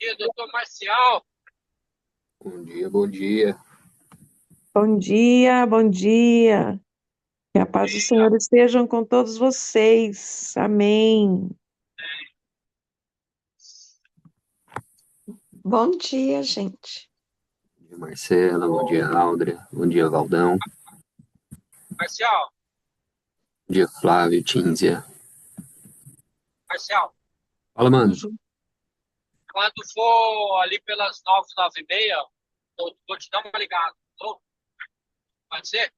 Dia, doutor Marcial. Bom dia, bom dia. Bom dia, bom dia. Que a paz do Dia, Senhor estejam com todos vocês. Amém. Bom dia, gente. Bom dia, Marcela, bom dia, Áudrea, bom dia, Valdão, Marcial, bom dia, Flávio, Tínzia. Marcial, Fala, mano. Ju- quando for ali pelas 9, 9h30, eu vou te dar uma ligada. Pode ser?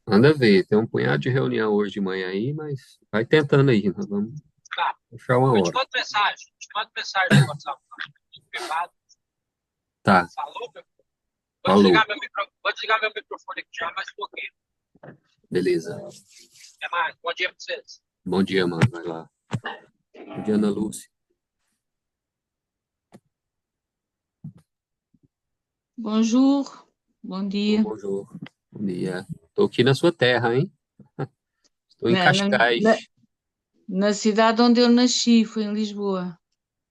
Manda ver, tem um punhado de reunião hoje de manhã aí, mas vai tentando aí, nós vamos Tá. achar uma Eu te hora. mando mensagem. Te mando mensagem no WhatsApp. Privado. Tá, Falou, meu? falou. Vou desligar meu microfone aqui já, mas um pouquinho. Beleza. Até mais. Bom dia pra vocês. Bom dia, mano, vai lá. Bom dia, Ana Lúcia. Bonjour, bom Ô, dia. bonjour. Bom dia. Tô aqui na sua terra, hein? Estou em Na, na, na, Cascais. na cidade onde eu nasci, foi em Lisboa.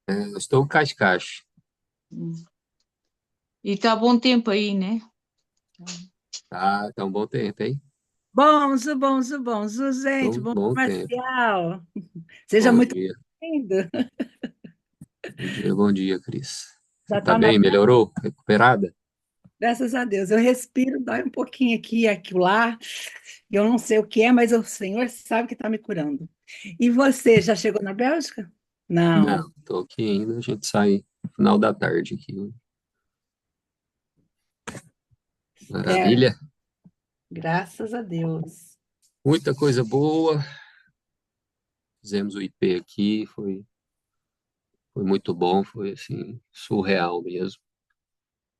Eu estou em Cascais. E está bom tempo aí, né? Tá um bom tempo, hein? Bonzo, Tô gente, um bom bom tempo. Marcial. Seja Bom muito dia. bem-vindo. Bom dia, Cris. Você Já tá está na bem? Melhorou? Recuperada? Graças a Deus. Eu respiro, dói um pouquinho aqui e lá. Eu não sei o que é, mas o Senhor sabe que está me curando. E você, já chegou na Bélgica? Não. Não, tô aqui ainda. A gente sai no final da tarde aqui. É, Maravilha. graças a Deus. Muita coisa boa. Fizemos o IP aqui. Foi muito bom. Foi, assim, surreal mesmo.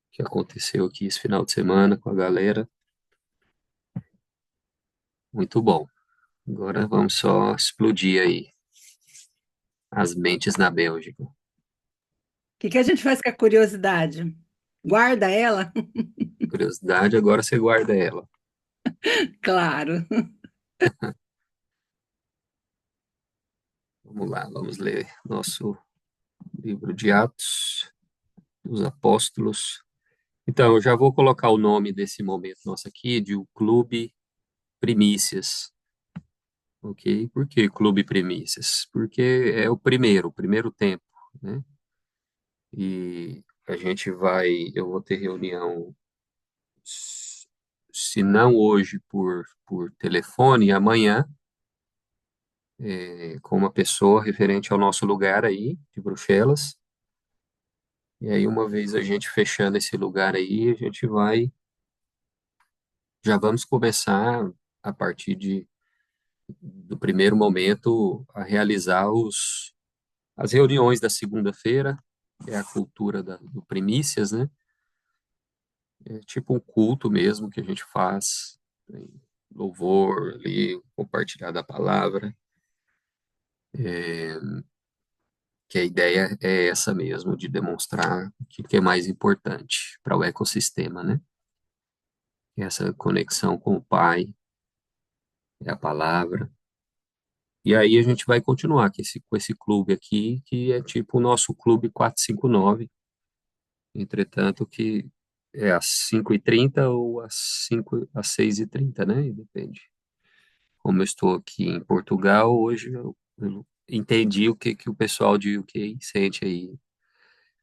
O que aconteceu aqui esse final de semana com a galera. Muito bom. Agora vamos só explodir aí as mentes na Bélgica. O que a gente faz com a curiosidade? Guarda ela? Curiosidade, agora você guarda ela. Claro. Vamos lá, vamos ler nosso livro de Atos dos Apóstolos. Então, eu já vou colocar o nome desse momento nosso aqui de o Clube Primícias, ok? Por que Clube Primícias? Porque é o primeiro tempo, né? E a gente eu vou ter reunião, se não hoje por telefone, amanhã, com uma pessoa referente ao nosso lugar aí, de Bruxelas. E aí, uma vez a gente fechando esse lugar aí, a gente já vamos começar a partir do primeiro momento a realizar as reuniões da segunda-feira, que é a cultura do Primícias, né? É tipo um culto mesmo que a gente faz, tem louvor ali, compartilhar da palavra, que a ideia é essa mesmo, de demonstrar o que é mais importante para o ecossistema, né? Essa conexão com o Pai, é a palavra. E aí a gente vai continuar com esse clube aqui, que é tipo o nosso clube 459. Entretanto, que é às 5h30 ou às 6h30, né? Depende. Como eu estou aqui em Portugal, hoje eu entendi que o pessoal de UK sente aí,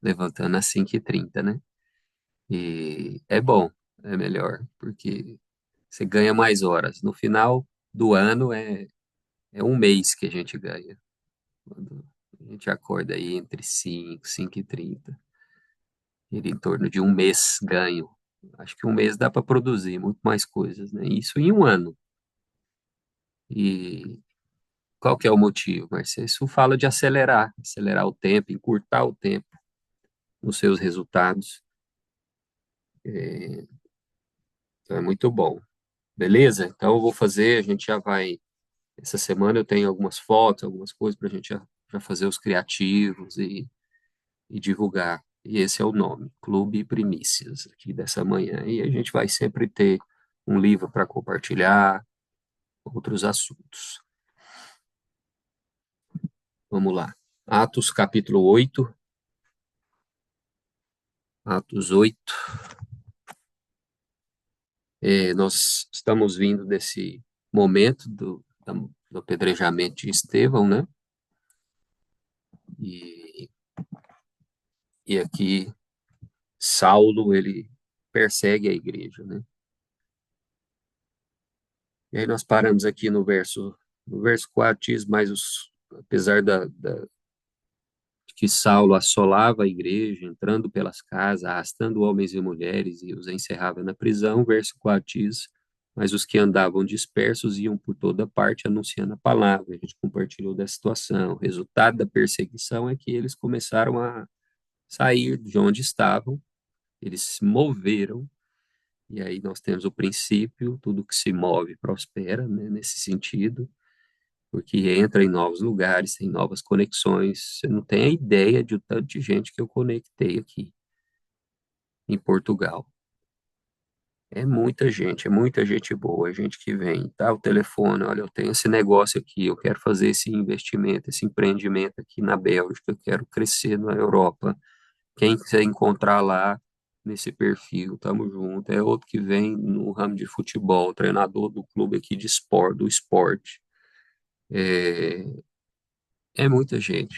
levantando às 5h30, né? E é bom, é melhor, porque você ganha mais horas. No final do ano é um mês que a gente ganha. Quando a gente acorda aí entre 5h e 5h30, ele em torno de um mês ganho. Acho que um mês dá para produzir muito mais coisas, né? Isso em um ano. E qual que é o motivo, Marcelo? Isso fala de acelerar o tempo, encurtar o tempo nos seus resultados. Então é muito bom. Beleza? Então eu vou fazer, a gente já vai. Essa semana eu tenho algumas fotos, algumas coisas para a gente já fazer os criativos e divulgar. E esse é o nome, Clube Primícias, aqui dessa manhã. E a gente vai sempre ter um livro para compartilhar, outros assuntos. Vamos lá. Atos capítulo 8. Atos 8. Nós estamos vindo desse momento do apedrejamento de Estevão, né? E, e aqui Saulo, ele persegue a igreja, né? E aí nós paramos aqui no verso 4, diz, mas apesar de que Saulo assolava a igreja, entrando pelas casas, arrastando homens e mulheres e os encerrava na prisão, verso 4 diz, mas os que andavam dispersos iam por toda parte anunciando a palavra. A gente compartilhou da situação. O resultado da perseguição é que eles começaram a sair de onde estavam, eles se moveram, e aí nós temos o princípio, tudo que se move prospera, né, nesse sentido, porque entra em novos lugares, tem novas conexões. Você não tem a ideia de o tanto de gente que eu conectei aqui em Portugal. É muita gente boa, é gente que vem, tá? O telefone, olha, eu tenho esse negócio aqui, eu quero fazer esse investimento, esse empreendimento aqui na Bélgica, eu quero crescer na Europa. Quem quiser encontrar lá nesse perfil, tamo junto. É outro que vem no ramo de futebol, treinador do clube aqui de esporte, do esporte. É, é muita gente.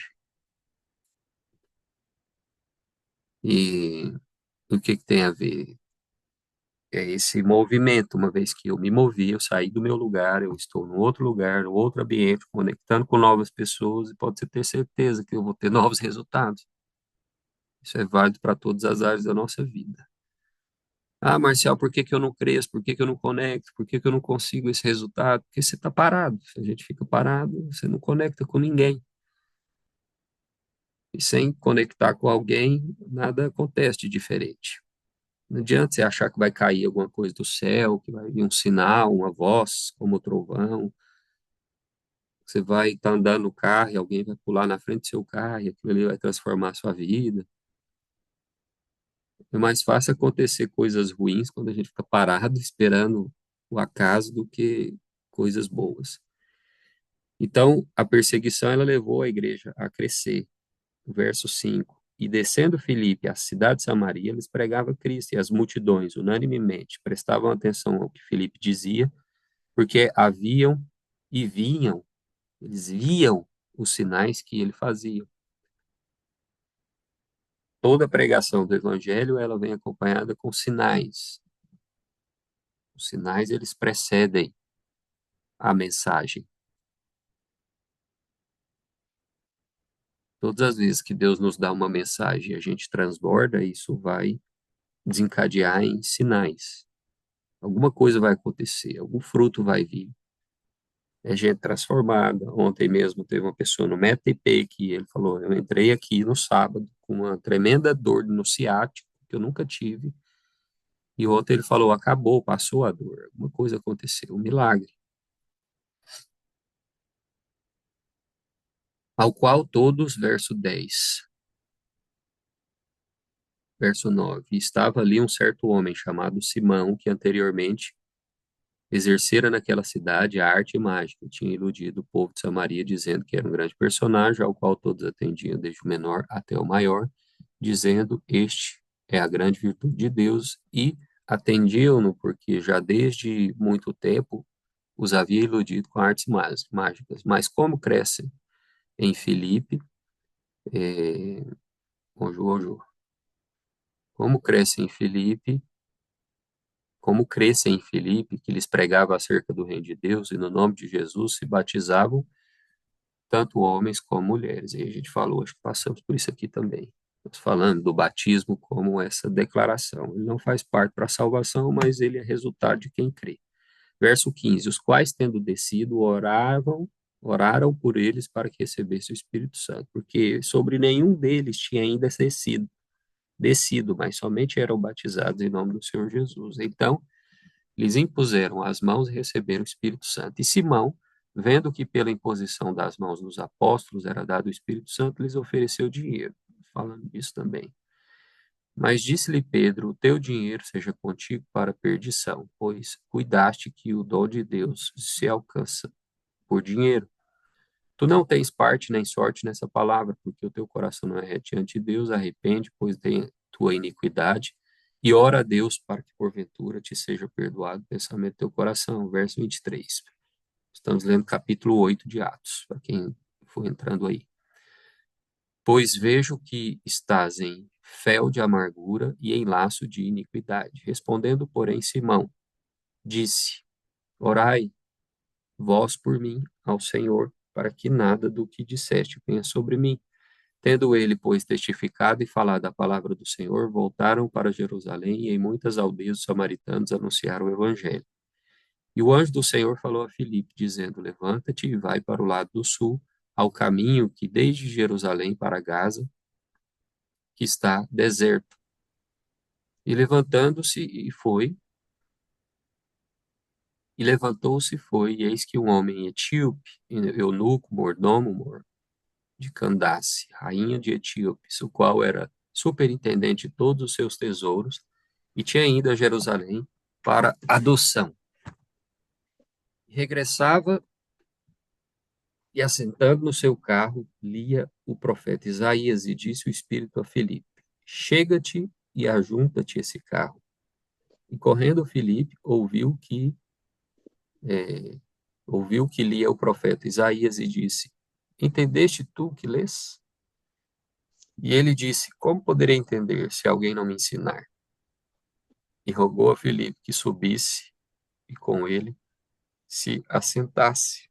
E o que que tem a ver? É esse movimento, uma vez que eu me movi, eu saí do meu lugar, eu estou no outro lugar, no outro ambiente, conectando com novas pessoas, e pode ter certeza que eu vou ter novos resultados. Isso é válido para todas as áreas da nossa vida. Ah, Marcial, por que que eu não cresço? Por que que eu não conecto? Por que que eu não consigo esse resultado? Porque você está parado. Se a gente fica parado, você não conecta com ninguém. E sem conectar com alguém, nada acontece de diferente. Não adianta você achar que vai cair alguma coisa do céu, que vai vir um sinal, uma voz, como o trovão. Você vai estar andando no carro e alguém vai pular na frente do seu carro e aquilo ali vai transformar a sua vida. É mais fácil acontecer coisas ruins quando a gente fica parado esperando o acaso do que coisas boas. Então, a perseguição ela levou a igreja a crescer. Verso 5. E descendo Filipe à cidade de Samaria, eles pregavam Cristo, e as multidões, unanimemente, prestavam atenção ao que Filipe dizia, porque haviam e vinham, eles viam os sinais que ele fazia. Toda a pregação do evangelho, ela vem acompanhada com sinais. Os sinais, eles precedem a mensagem. Todas as vezes que Deus nos dá uma mensagem e a gente transborda, isso vai desencadear em sinais. Alguma coisa vai acontecer, algum fruto vai vir. É gente transformada. Ontem mesmo teve uma pessoa no MetaTP que ele falou: eu entrei aqui no sábado com uma tremenda dor no ciático, que eu nunca tive, e ontem ele falou: acabou, passou a dor, alguma coisa aconteceu, um milagre. Ao qual todos, verso 10, verso 9, estava ali um certo homem chamado Simão, que anteriormente exercera naquela cidade a arte mágica, tinha iludido o povo de Samaria, dizendo que era um grande personagem, ao qual todos atendiam, desde o menor até o maior, dizendo: Este é a grande virtude de Deus, e atendiam-no, porque já desde muito tempo os havia iludido com artes mágicas. Mas como crescem em Filipe, é, Ojo, como crescem em Filipe, como crescem em Filipe, que lhes pregava acerca do reino de Deus, e no nome de Jesus se batizavam tanto homens como mulheres. E a gente falou, acho que passamos por isso aqui também. Nós falando do batismo como essa declaração. Ele não faz parte para a salvação, mas ele é resultado de quem crê. Verso 15: os quais, tendo descido, oraram por eles para que recebesse o Espírito Santo, porque sobre nenhum deles tinha ainda descido, mas somente eram batizados em nome do Senhor Jesus. Então, lhes impuseram as mãos e receberam o Espírito Santo. E Simão, vendo que pela imposição das mãos dos apóstolos era dado o Espírito Santo, lhes ofereceu dinheiro. Falando disso também. Mas disse-lhe Pedro: o teu dinheiro seja contigo para a perdição, pois cuidaste que o dom de Deus se alcança por dinheiro. Tu não tens parte nem sorte nessa palavra, porque o teu coração não é reto diante de Deus, arrepende, pois tua iniquidade, e ora a Deus para que porventura te seja perdoado o pensamento do teu coração. Verso 23. Estamos lendo capítulo 8 de Atos, para quem for entrando aí. Pois vejo que estás em fel de amargura e em laço de iniquidade. Respondendo, porém, Simão, disse, orai vós por mim ao Senhor, para que nada do que disseste venha sobre mim. Tendo ele, pois, testificado e falado a palavra do Senhor, voltaram para Jerusalém e em muitas aldeias samaritanos anunciaram o evangelho. E o anjo do Senhor falou a Filipe, dizendo, levanta-te e vai para o lado do sul, ao caminho que desde Jerusalém para Gaza, que está deserto. E levantando-se e foi, e levantou-se e foi, e eis que um homem etíope, eunuco, mordomo, de Candace, rainha de Etíopes, o qual era superintendente de todos os seus tesouros, e tinha ido a Jerusalém para adoção. Regressava e, assentando no seu carro, lia o profeta Isaías, e disse o Espírito a Filipe, chega-te e ajunta-te esse carro. E correndo Filipe, ouviu que lia o profeta Isaías e disse, entendeste tu o que lês? E ele disse, como poderei entender se alguém não me ensinar? E rogou a Filipe que subisse e com ele se assentasse.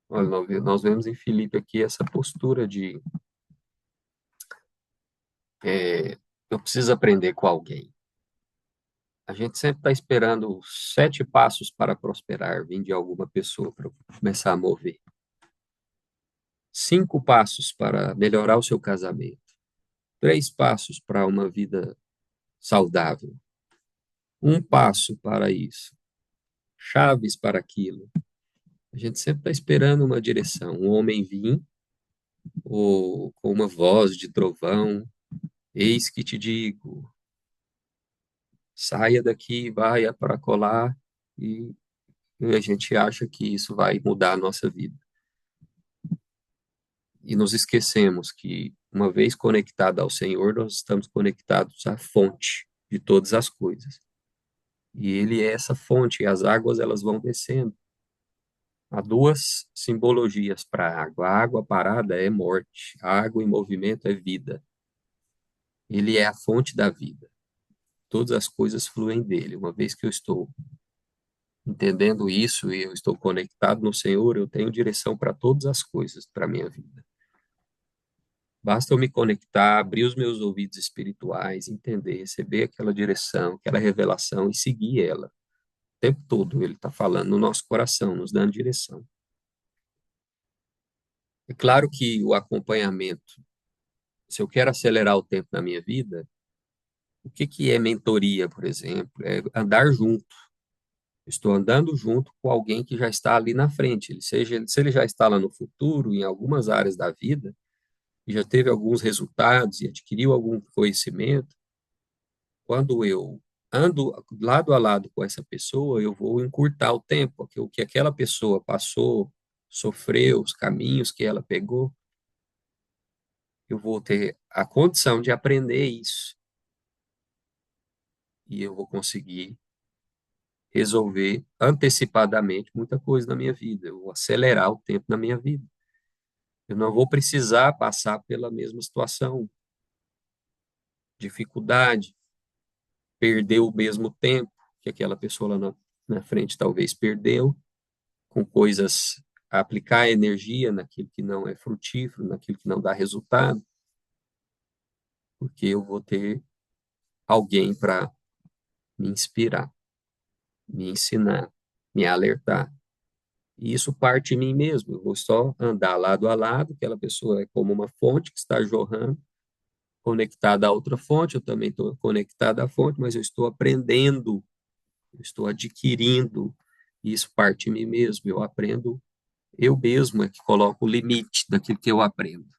Olha, nós vemos em Filipe aqui essa postura de eu preciso aprender com alguém. A gente sempre está esperando 7 passos para prosperar, vir de alguma pessoa para começar a mover. 5 passos para melhorar o seu casamento. 3 passos para uma vida saudável. 1 passo para isso. Chaves para aquilo. A gente sempre está esperando uma direção. Um homem vir, ou com uma voz de trovão, eis que te digo, saia daqui, vai para colar, e a gente acha que isso vai mudar a nossa vida. E nos esquecemos que, uma vez conectado ao Senhor, nós estamos conectados à fonte de todas as coisas. E Ele é essa fonte, e as águas elas vão descendo. Há 2 simbologias para a água. A água parada é morte, a água em movimento é vida. Ele é a fonte da vida. Todas as coisas fluem dele. Uma vez que eu estou entendendo isso e eu estou conectado no Senhor, eu tenho direção para todas as coisas para a minha vida. Basta eu me conectar, abrir os meus ouvidos espirituais, entender, receber aquela direção, aquela revelação e seguir ela. O tempo todo ele está falando no nosso coração, nos dando direção. É claro que o acompanhamento, se eu quero acelerar o tempo na minha vida, o que é mentoria, por exemplo? É andar junto. Estou andando junto com alguém que já está ali na frente. Se ele já está lá no futuro, em algumas áreas da vida, e já teve alguns resultados e adquiriu algum conhecimento, quando eu ando lado a lado com essa pessoa, eu vou encurtar o tempo, porque o que aquela pessoa passou, sofreu, os caminhos que ela pegou, eu vou ter a condição de aprender isso. E eu vou conseguir resolver antecipadamente muita coisa na minha vida. Eu vou acelerar o tempo na minha vida. Eu não vou precisar passar pela mesma situação, dificuldade, perder o mesmo tempo que aquela pessoa lá na frente talvez perdeu, com coisas, aplicar energia naquilo que não é frutífero, naquilo que não dá resultado, porque eu vou ter alguém para me inspirar, me ensinar, me alertar. E isso parte de mim mesmo. Eu vou só andar lado a lado, aquela pessoa é como uma fonte que está jorrando, conectada a outra fonte, eu também estou conectado à fonte, mas eu estou aprendendo, eu estou adquirindo, e isso parte de mim mesmo. Eu aprendo, eu mesmo é que coloco o limite daquilo que eu aprendo.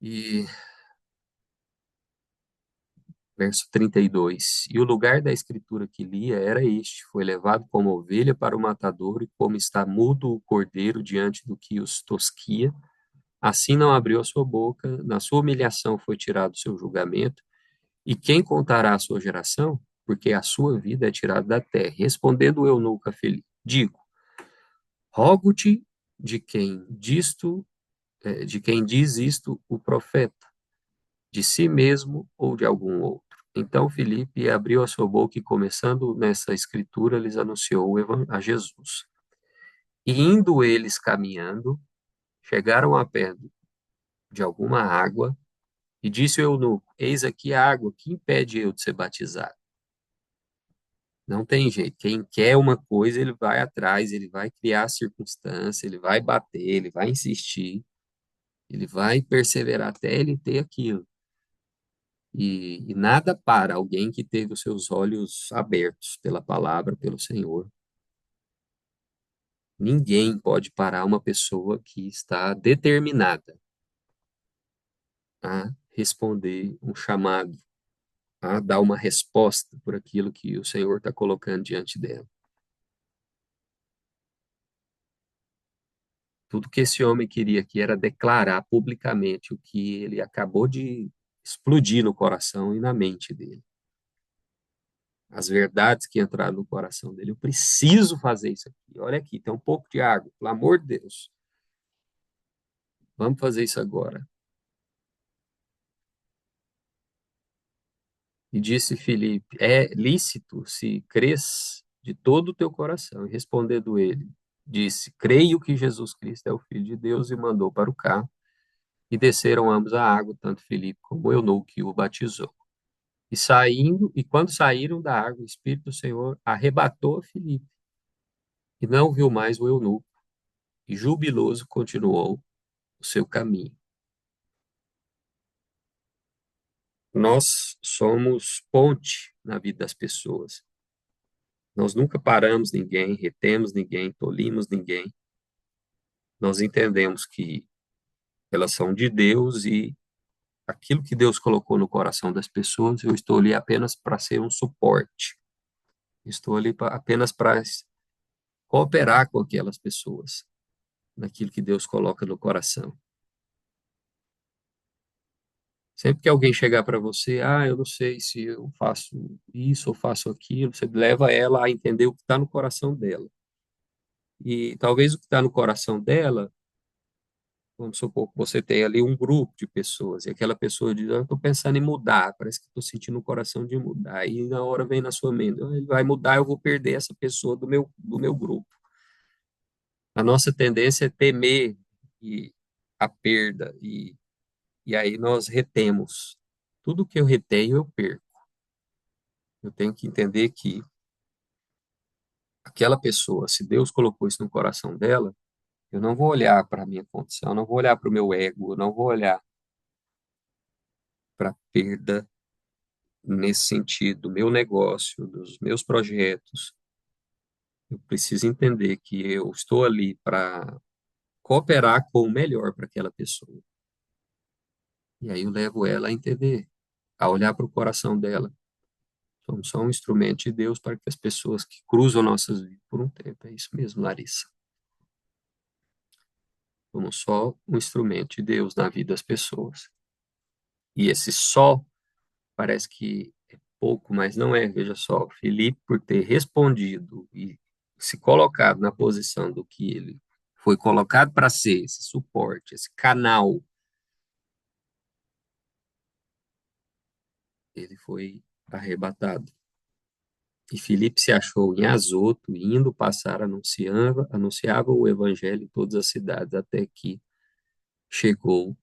E verso 32. E o lugar da escritura que lia era este: foi levado como ovelha para o matador, e como está mudo o cordeiro diante do que os tosquia, assim não abriu a sua boca, na sua humilhação foi tirado o seu julgamento, e quem contará a sua geração? Porque a sua vida é tirada da terra. Respondendo o eunuco a Filipe, digo, rogo-te de quem de quem diz isto o profeta, de si mesmo ou de algum outro. Então Filipe abriu a sua boca e, começando nessa escritura, lhes anunciou a Jesus. E indo eles caminhando, chegaram a pé de alguma água, e disse o eunuco, eis aqui a água, que impede eu de ser batizado? Não tem jeito. Quem quer uma coisa, ele vai atrás, ele vai criar circunstância, ele vai bater, ele vai insistir, ele vai perseverar até ele ter aquilo. E nada para alguém que teve os seus olhos abertos pela palavra, pelo Senhor. Ninguém pode parar uma pessoa que está determinada a responder um chamado, a dar uma resposta por aquilo que o Senhor está colocando diante dela. Tudo que esse homem queria aqui era declarar publicamente o que ele acabou de explodir no coração e na mente dele. As verdades que entraram no coração dele. Eu preciso fazer isso aqui. Olha aqui, tem um pouco de água, pelo amor de Deus. Vamos fazer isso agora. E disse Filipe, é lícito se crês de todo o teu coração. E respondendo ele, disse, creio que Jesus Cristo é o Filho de Deus, e mandou para o carro. E desceram ambos à água, tanto Filipe como o eunuco que o batizou. E quando saíram da água, o Espírito do Senhor arrebatou a Filipe, e não viu mais o eunuco, e jubiloso continuou o seu caminho. Nós somos ponte na vida das pessoas. Nós nunca paramos ninguém, retemos ninguém, tolimos ninguém. Nós entendemos que elas são de Deus e aquilo que Deus colocou no coração das pessoas, eu estou ali apenas para ser um suporte. Estou ali apenas para cooperar com aquelas pessoas, naquilo que Deus coloca no coração. Sempre que alguém chegar para você, eu não sei se eu faço isso ou faço aquilo, você leva ela a entender o que está no coração dela. E talvez o que está no coração dela, vamos supor que você tem ali um grupo de pessoas, e aquela pessoa diz, eu estou pensando em mudar, parece que estou sentindo o coração de mudar. E na hora vem na sua mente, ele vai mudar, eu vou perder essa pessoa do meu grupo. A nossa tendência é temer a perda, e aí nós retemos. Tudo que eu retenho, eu perco. Eu tenho que entender que aquela pessoa, se Deus colocou isso no coração dela, eu não vou olhar para a minha condição, eu não vou olhar para o meu ego, eu não vou olhar para a perda nesse sentido, do meu negócio, dos meus projetos. Eu preciso entender que eu estou ali para cooperar com o melhor para aquela pessoa. E aí eu levo ela a entender, a olhar para o coração dela. Somos só um instrumento de Deus para que as pessoas que cruzam nossas vidas por um tempo. É isso mesmo, Larissa. Somos só um instrumento de Deus na vida das pessoas. E esse só parece que é pouco, mas não é. Veja só, Filipe, por ter respondido e se colocado na posição do que ele foi colocado para ser, esse suporte, esse canal, ele foi arrebatado. E Filipe se achou em Azoto, indo passar, anunciava o evangelho em todas as cidades, até que chegou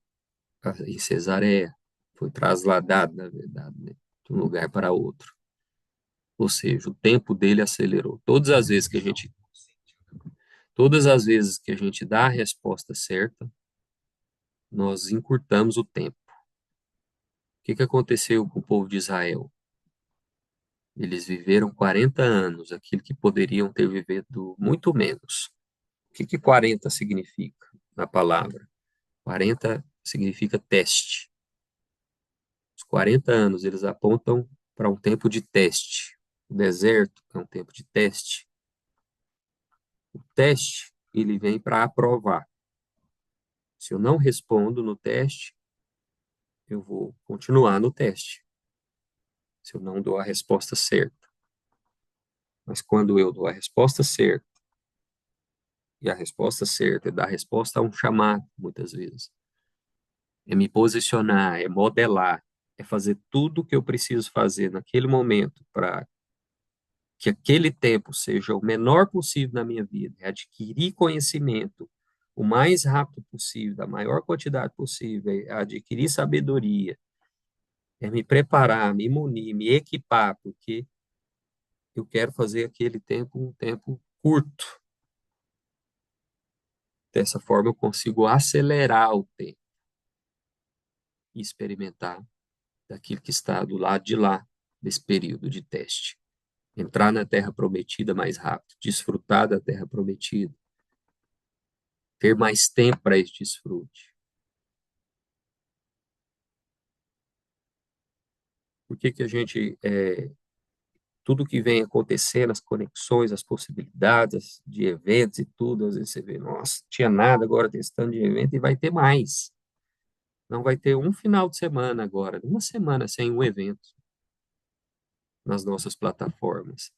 em Cesareia. Foi trasladado, na verdade, né, de um lugar para outro. Ou seja, o tempo dele acelerou. Todas as vezes que a gente dá a resposta certa, nós encurtamos o tempo. O que aconteceu com o povo de Israel? Eles viveram 40 anos, aquilo que poderiam ter vivido muito menos. O que 40 significa na palavra? 40 significa teste. Os 40 anos, eles apontam para um tempo de teste. O deserto é um tempo de teste. O teste, ele vem para aprovar Se eu não respondo no teste, eu vou continuar no teste. Se eu não dou a resposta certa. Mas quando eu dou a resposta certa, e a resposta certa é dar resposta a um chamado, muitas vezes, é me posicionar, é modelar, é fazer tudo o que eu preciso fazer naquele momento para que aquele tempo seja o menor possível na minha vida, é adquirir conhecimento o mais rápido possível, da maior quantidade possível, é adquirir sabedoria, é me preparar, me munir, me equipar, porque eu quero fazer aquele tempo um tempo curto. Dessa forma, eu consigo acelerar o tempo e experimentar daquilo que está do lado de lá, desse período de teste. Entrar na Terra Prometida mais rápido, desfrutar da Terra Prometida, ter mais tempo para esse desfrute. Por que que a gente, tudo que vem acontecendo, as conexões, as possibilidades de eventos e tudo, às vezes você vê, nossa, tinha nada, agora tem esse tanto de evento e vai ter mais. Não vai ter um final de semana agora, uma semana sem um evento nas nossas plataformas.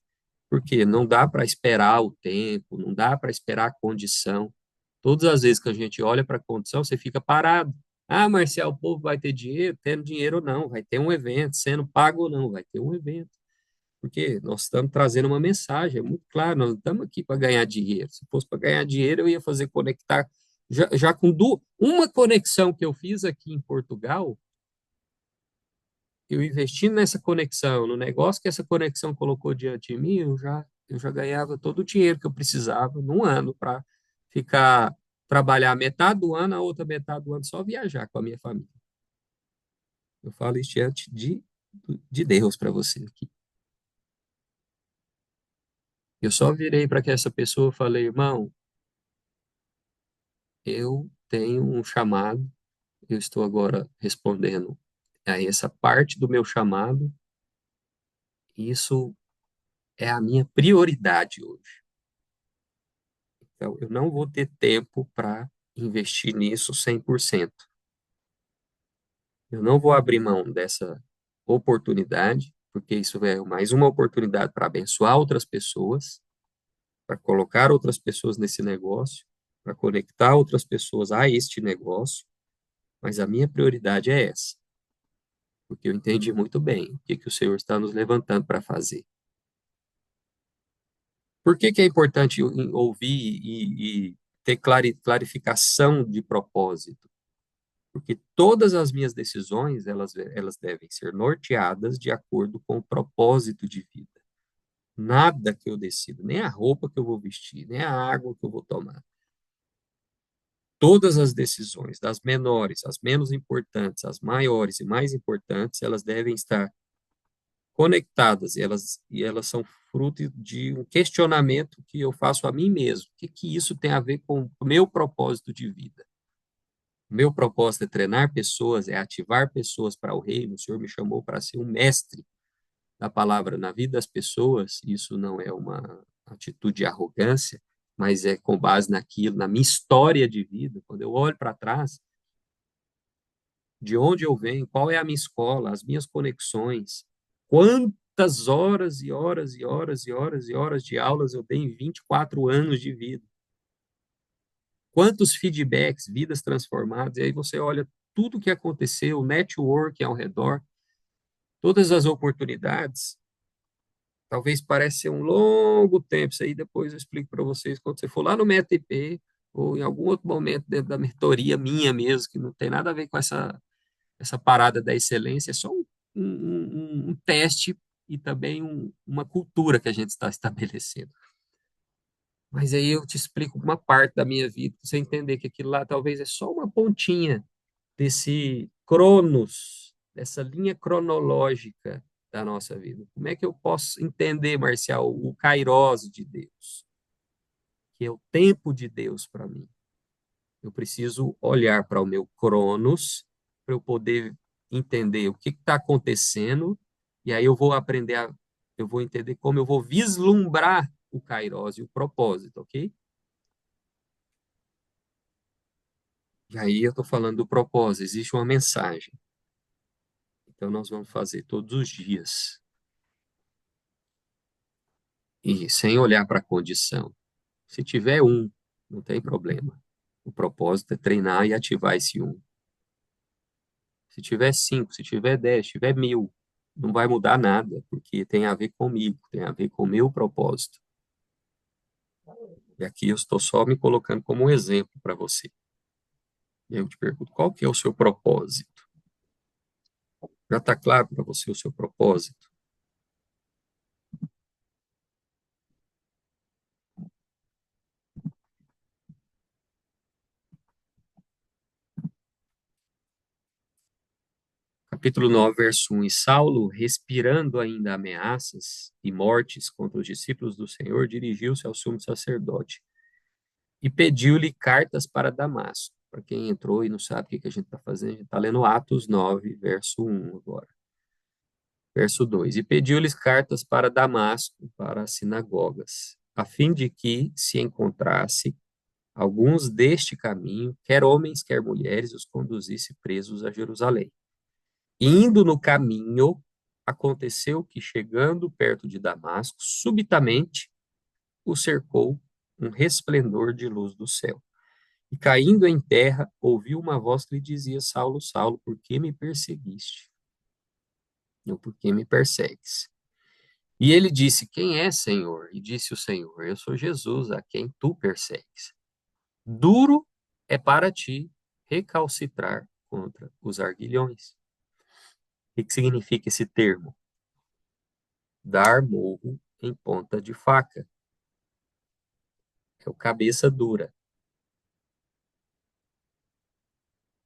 Porque não dá para esperar o tempo, não dá para esperar a condição. Todas as vezes que a gente olha para a condição, você fica parado. Ah, Marcial, o povo vai ter dinheiro? Tendo dinheiro ou não, vai ter um evento, sendo pago ou não, vai ter um evento. Porque nós estamos trazendo uma mensagem, é muito claro, nós não estamos aqui para ganhar dinheiro. Se fosse para ganhar dinheiro, eu ia fazer conectar. Já com uma conexão que eu fiz aqui em Portugal, eu investindo nessa conexão, no negócio que essa conexão colocou diante de mim, eu já ganhava todo o dinheiro que eu precisava num ano para ficar, trabalhar metade do ano, a outra metade do ano só viajar com a minha família. Eu falo isso diante de Deus para você aqui. Eu só virei para que essa pessoa e falei, irmão, eu tenho um chamado, eu estou agora respondendo a essa parte do meu chamado, e isso é a minha prioridade hoje. Então, eu não vou ter tempo para investir nisso 100%. Eu não vou abrir mão dessa oportunidade, porque isso é mais uma oportunidade para abençoar outras pessoas, para colocar outras pessoas nesse negócio, para conectar outras pessoas a este negócio, mas a minha prioridade é essa, porque eu entendi muito bem o que que o Senhor está nos levantando para fazer. Por que que é importante ouvir e ter clarificação de propósito? Porque todas as minhas decisões, elas devem ser norteadas de acordo com o propósito de vida. Nada que eu decido, nem a roupa que eu vou vestir, nem a água que eu vou tomar. Todas as decisões, das menores, as menos importantes, as maiores e mais importantes, elas devem estar conectadas e elas são fruto de um questionamento que eu faço a mim mesmo. O que que isso tem a ver com o meu propósito de vida? O meu propósito é treinar pessoas, é ativar pessoas para o reino. O Senhor me chamou para ser um mestre da palavra na vida das pessoas. Isso não é uma atitude de arrogância, mas é com base naquilo, na minha história de vida. Quando eu olho para trás, de onde eu venho, qual é a minha escola, as minhas conexões, quantas horas e horas e horas e horas e horas de aulas eu dei em 24 anos de vida. Quantos feedbacks, vidas transformadas, e aí você olha tudo o que aconteceu, o network ao redor, todas as oportunidades, talvez pareça ser um longo tempo, isso aí depois eu explico para vocês, quando você for lá no MetaIP, ou em algum outro momento dentro da mentoria minha mesmo, que não tem nada a ver com essa parada da excelência, é só um teste e também uma cultura que a gente está estabelecendo. Mas aí eu te explico uma parte da minha vida, para você entender que aquilo lá talvez é só uma pontinha desse cronos, dessa linha cronológica da nossa vida. Como é que eu posso entender, Marcial, o kairos de Deus, que é o tempo de Deus para mim? Eu preciso olhar para o meu cronos para eu poder entender o que está acontecendo e aí eu vou entender como eu vou vislumbrar o kairos e o propósito, ok? E aí eu estou falando do propósito, existe uma mensagem. Então nós vamos fazer todos os dias. E sem olhar para a condição. Se tiver um, não tem problema. O propósito é treinar e ativar esse um. Se tiver 5, se tiver 10, se tiver 1.000, não vai mudar nada, porque tem a ver comigo, tem a ver com o meu propósito. E aqui eu estou só me colocando como um exemplo para você. E eu te pergunto, qual que é o seu propósito? Já está claro para você o seu propósito? Capítulo 9, verso 1. E Saulo, respirando ainda ameaças e mortes contra os discípulos do Senhor, dirigiu-se ao sumo sacerdote e pediu-lhe cartas para Damasco. Para quem entrou e não sabe o que a gente está fazendo, a gente está lendo Atos 9, verso 1 agora. Verso 2: E pediu-lhes cartas para Damasco, para as sinagogas, a fim de que se encontrasse alguns deste caminho, quer homens, quer mulheres, os conduzisse presos a Jerusalém. Indo no caminho, aconteceu que, chegando perto de Damasco, subitamente o cercou um resplendor de luz do céu. E caindo em terra, ouviu uma voz que lhe dizia: Saulo, Saulo, por que me perseguiste? Ou por que me persegues? E ele disse: Quem é, Senhor? E disse o Senhor: Eu sou Jesus, a quem tu persegues. Duro é para ti recalcitrar contra os arguilhões. O que significa esse termo? Dar murro em ponta de faca. É o cabeça dura.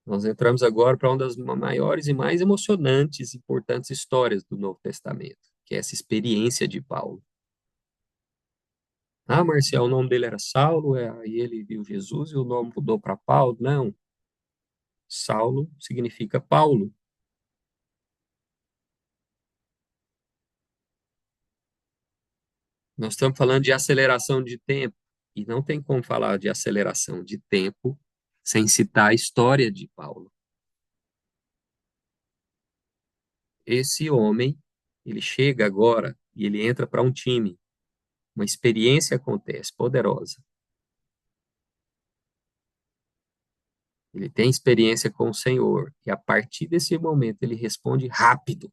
Nós entramos agora para uma das maiores e mais emocionantes e importantes histórias do Novo Testamento, que é essa experiência de Paulo. Ah, Marcial, o nome dele era Saulo, aí ele viu Jesus e o nome mudou para Paulo. Não, Saulo significa Paulo. Nós estamos falando de aceleração de tempo, e não tem como falar de aceleração de tempo sem citar a história de Paulo. Esse homem, ele chega agora e ele entra para um time. Uma experiência acontece, poderosa. Ele tem experiência com o Senhor, e a partir desse momento ele responde rápido.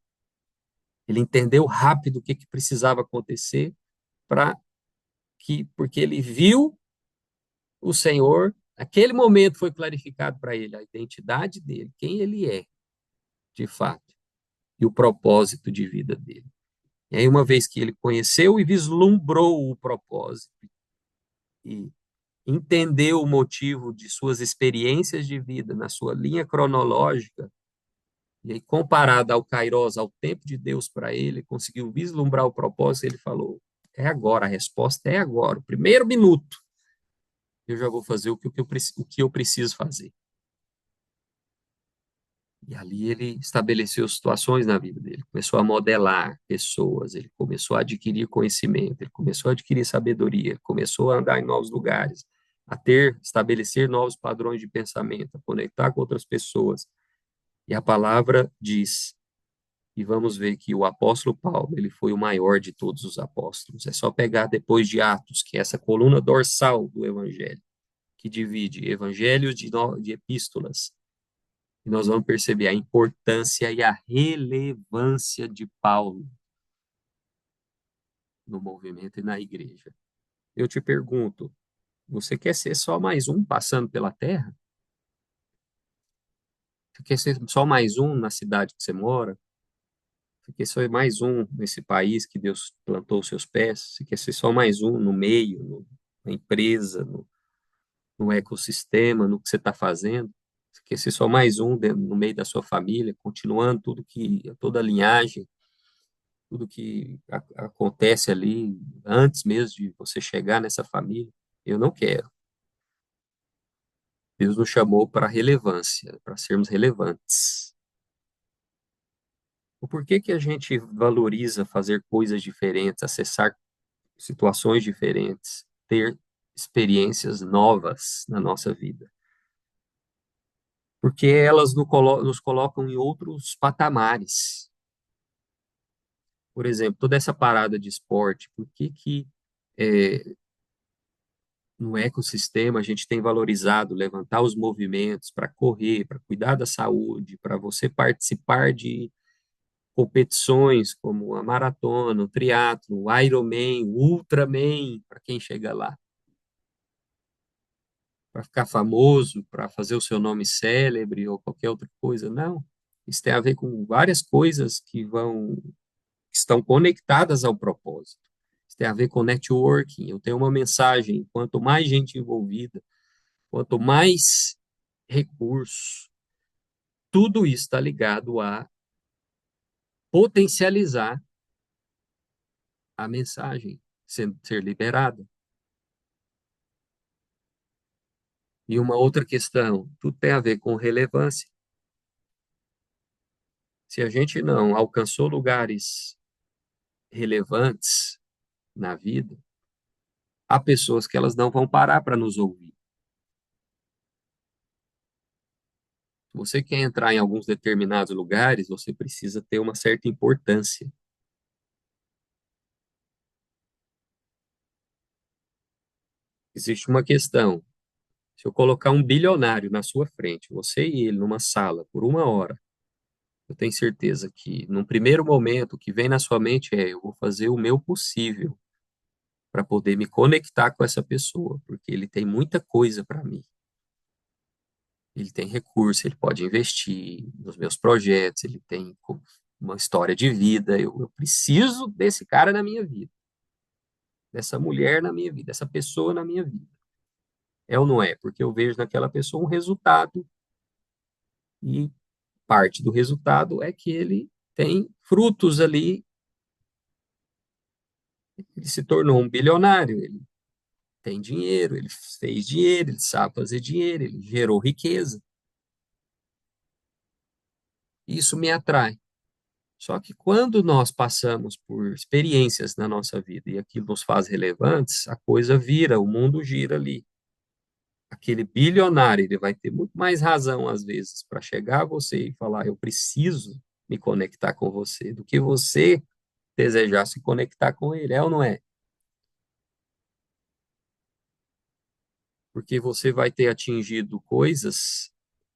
Ele entendeu rápido o que precisava acontecer para porque ele viu o Senhor, aquele momento foi clarificado para ele a identidade dele, quem ele é, de fato, e o propósito de vida dele. E aí, uma vez que ele conheceu e vislumbrou o propósito e entendeu o motivo de suas experiências de vida na sua linha cronológica, e aí, comparado ao Kairos, ao tempo de Deus para ele, conseguiu vislumbrar o propósito, ele falou: é agora, a resposta é agora, o primeiro minuto, eu já vou fazer o que eu preciso fazer. E ali ele estabeleceu situações na vida dele, começou a modelar pessoas, ele começou a adquirir conhecimento, ele começou a adquirir sabedoria, ele começou a andar em novos lugares, estabelecer novos padrões de pensamento, a conectar com outras pessoas. E a palavra diz, e vamos ver que o apóstolo Paulo, ele foi o maior de todos os apóstolos. É só pegar depois de Atos, que é essa coluna dorsal do evangelho, que divide evangelhos de epístolas. E nós vamos perceber a importância e a relevância de Paulo no movimento e na igreja. Eu te pergunto, você quer ser só mais um passando pela terra? Você quer ser só mais um na cidade que você mora? Você quer ser mais um nesse país que Deus plantou os seus pés? Você quer ser só mais um no meio, na empresa, no ecossistema, no que você está fazendo? Você quer ser só mais um no meio da sua família, continuando toda a linhagem, tudo que acontece ali antes mesmo de você chegar nessa família? Eu não quero. Deus nos chamou para relevância, para sermos relevantes. O porquê que a gente valoriza fazer coisas diferentes, acessar situações diferentes, ter experiências novas na nossa vida? porque elas nos colocam em outros patamares. Por exemplo, toda essa parada de esporte, por que que é, no ecossistema a gente tem valorizado levantar os movimentos para correr, para cuidar da saúde, para você participar de competições como a maratona, o triatlo, o Ironman, o Ultraman, para quem chega lá, para ficar famoso, para fazer o seu nome célebre ou qualquer outra coisa. Não. Isso tem a ver com várias coisas que estão conectadas ao propósito. Isso tem a ver com networking. Eu tenho uma mensagem: quanto mais gente envolvida, quanto mais recursos, tudo isso está ligado a potencializar a mensagem ser liberada. E uma outra questão, tudo tem a ver com relevância. Se a gente não alcançou lugares relevantes na vida, há pessoas que elas não vão parar para nos ouvir. Se você quer entrar em alguns determinados lugares, você precisa ter uma certa importância. Existe uma questão. Se eu colocar um bilionário na sua frente, você e ele numa sala por 1 hora, eu tenho certeza que, num primeiro momento, o que vem na sua mente é: eu vou fazer o meu possível para poder me conectar com essa pessoa, porque ele tem muita coisa para mim. Ele tem recurso, ele pode investir nos meus projetos, ele tem uma história de vida. Eu preciso desse cara na minha vida, dessa mulher na minha vida, dessa pessoa na minha vida. É ou não é? Porque eu vejo naquela pessoa um resultado, e parte do resultado é que ele tem frutos ali. Ele se tornou um bilionário, ele tem dinheiro, ele fez dinheiro, ele sabe fazer dinheiro, ele gerou riqueza. Isso me atrai. Só que quando nós passamos por experiências na nossa vida e aquilo nos faz relevantes, a coisa vira, o mundo gira ali. Aquele bilionário, ele vai ter muito mais razão, às vezes, para chegar a você e falar: eu preciso me conectar com você, do que você desejar se conectar com ele, é ou não é? Porque você vai ter atingido coisas,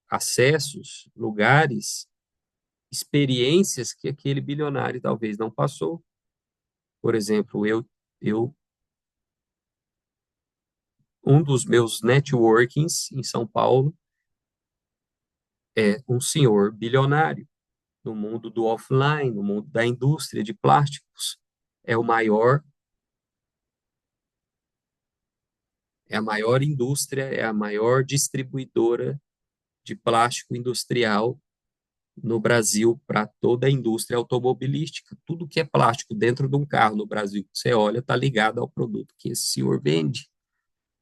acessos, lugares, experiências que aquele bilionário talvez não passou. Por exemplo, um dos meus networkings em São Paulo é um senhor bilionário no mundo do offline, no mundo da indústria de plásticos. É o maior, é a maior indústria, é a maior distribuidora de plástico industrial no Brasil para toda a indústria automobilística. Tudo que é plástico dentro de um carro no Brasil que você olha está ligado ao produto que esse senhor vende.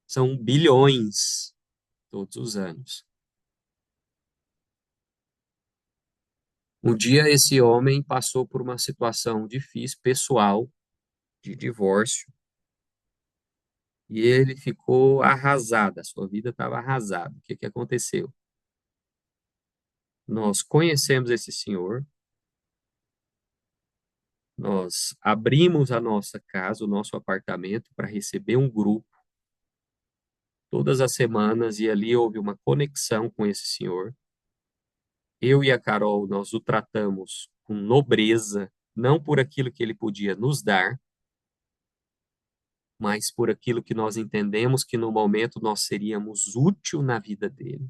São bilhões todos os anos. Um dia esse homem passou por uma situação difícil, pessoal, de divórcio, e ele ficou arrasado, a sua vida estava arrasada. O que que aconteceu? Nós conhecemos esse senhor, nós abrimos a nossa casa, o nosso apartamento, para receber um grupo todas as semanas, e ali houve uma conexão com esse senhor. Eu e a Carol, nós o tratamos com nobreza, não por aquilo que ele podia nos dar, mas por aquilo que nós entendemos que no momento nós seríamos útil na vida dele.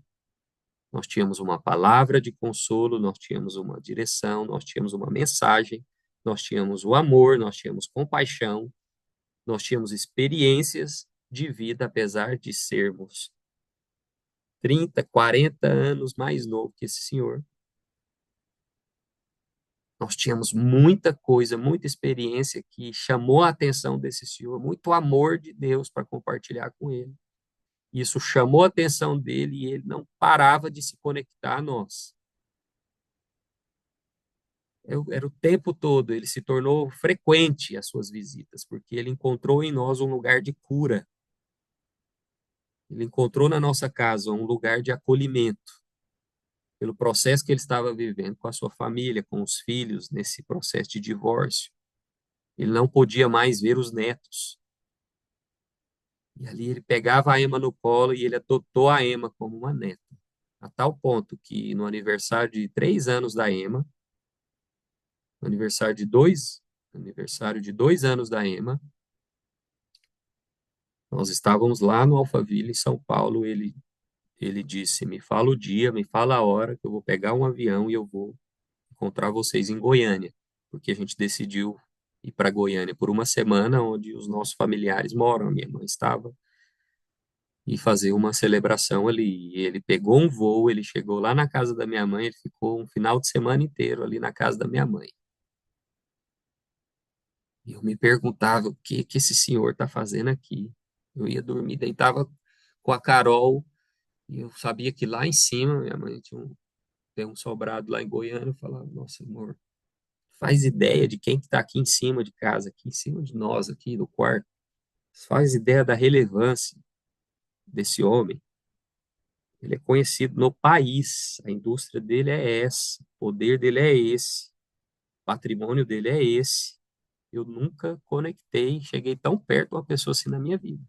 Nós tínhamos uma palavra de consolo, nós tínhamos uma direção, nós tínhamos uma mensagem, nós tínhamos o amor, nós tínhamos compaixão, nós tínhamos experiências de vida, apesar de sermos 30, 40 anos mais novo que esse senhor. Nós tínhamos muita coisa, muita experiência que chamou a atenção desse senhor, muito amor de Deus para compartilhar com ele. Isso chamou a atenção dele e ele não parava de se conectar a nós. Era o tempo todo, ele se tornou frequente as suas visitas, porque ele encontrou em nós um lugar de cura. Ele encontrou na nossa casa um lugar de acolhimento. pelo processo que ele estava vivendo com a sua família, com os filhos, nesse processo de divórcio. Ele não podia mais ver os netos. E ali ele pegava a Emma no colo e ele adotou a Emma como uma neta. A tal ponto que no aniversário de 3 anos da Emma, no aniversário de 2 anos da Emma, nós estávamos lá no Alphaville, em São Paulo. Ele disse: me fala o dia, me fala a hora, que eu vou pegar um avião e eu vou encontrar vocês em Goiânia, porque a gente decidiu ir para Goiânia por uma semana, onde os nossos familiares moram. A minha mãe estava e fazer uma celebração ali. E ele pegou um voo, ele chegou lá na casa da minha mãe, ele ficou um final de semana inteiro ali na casa da minha mãe. E eu me perguntava o que que esse senhor está fazendo aqui. Eu ia dormir, deitava com a Carol, e eu sabia que lá em cima, minha mãe tem um sobrado lá em Goiânia. Eu falava: nossa, amor, faz ideia de quem que está aqui em cima de casa, aqui em cima de nós, aqui no quarto. Faz ideia da relevância desse homem. Ele é conhecido no país, a indústria dele é essa, o poder dele é esse, o patrimônio dele é esse. Eu nunca conectei, cheguei tão perto de uma pessoa assim na minha vida.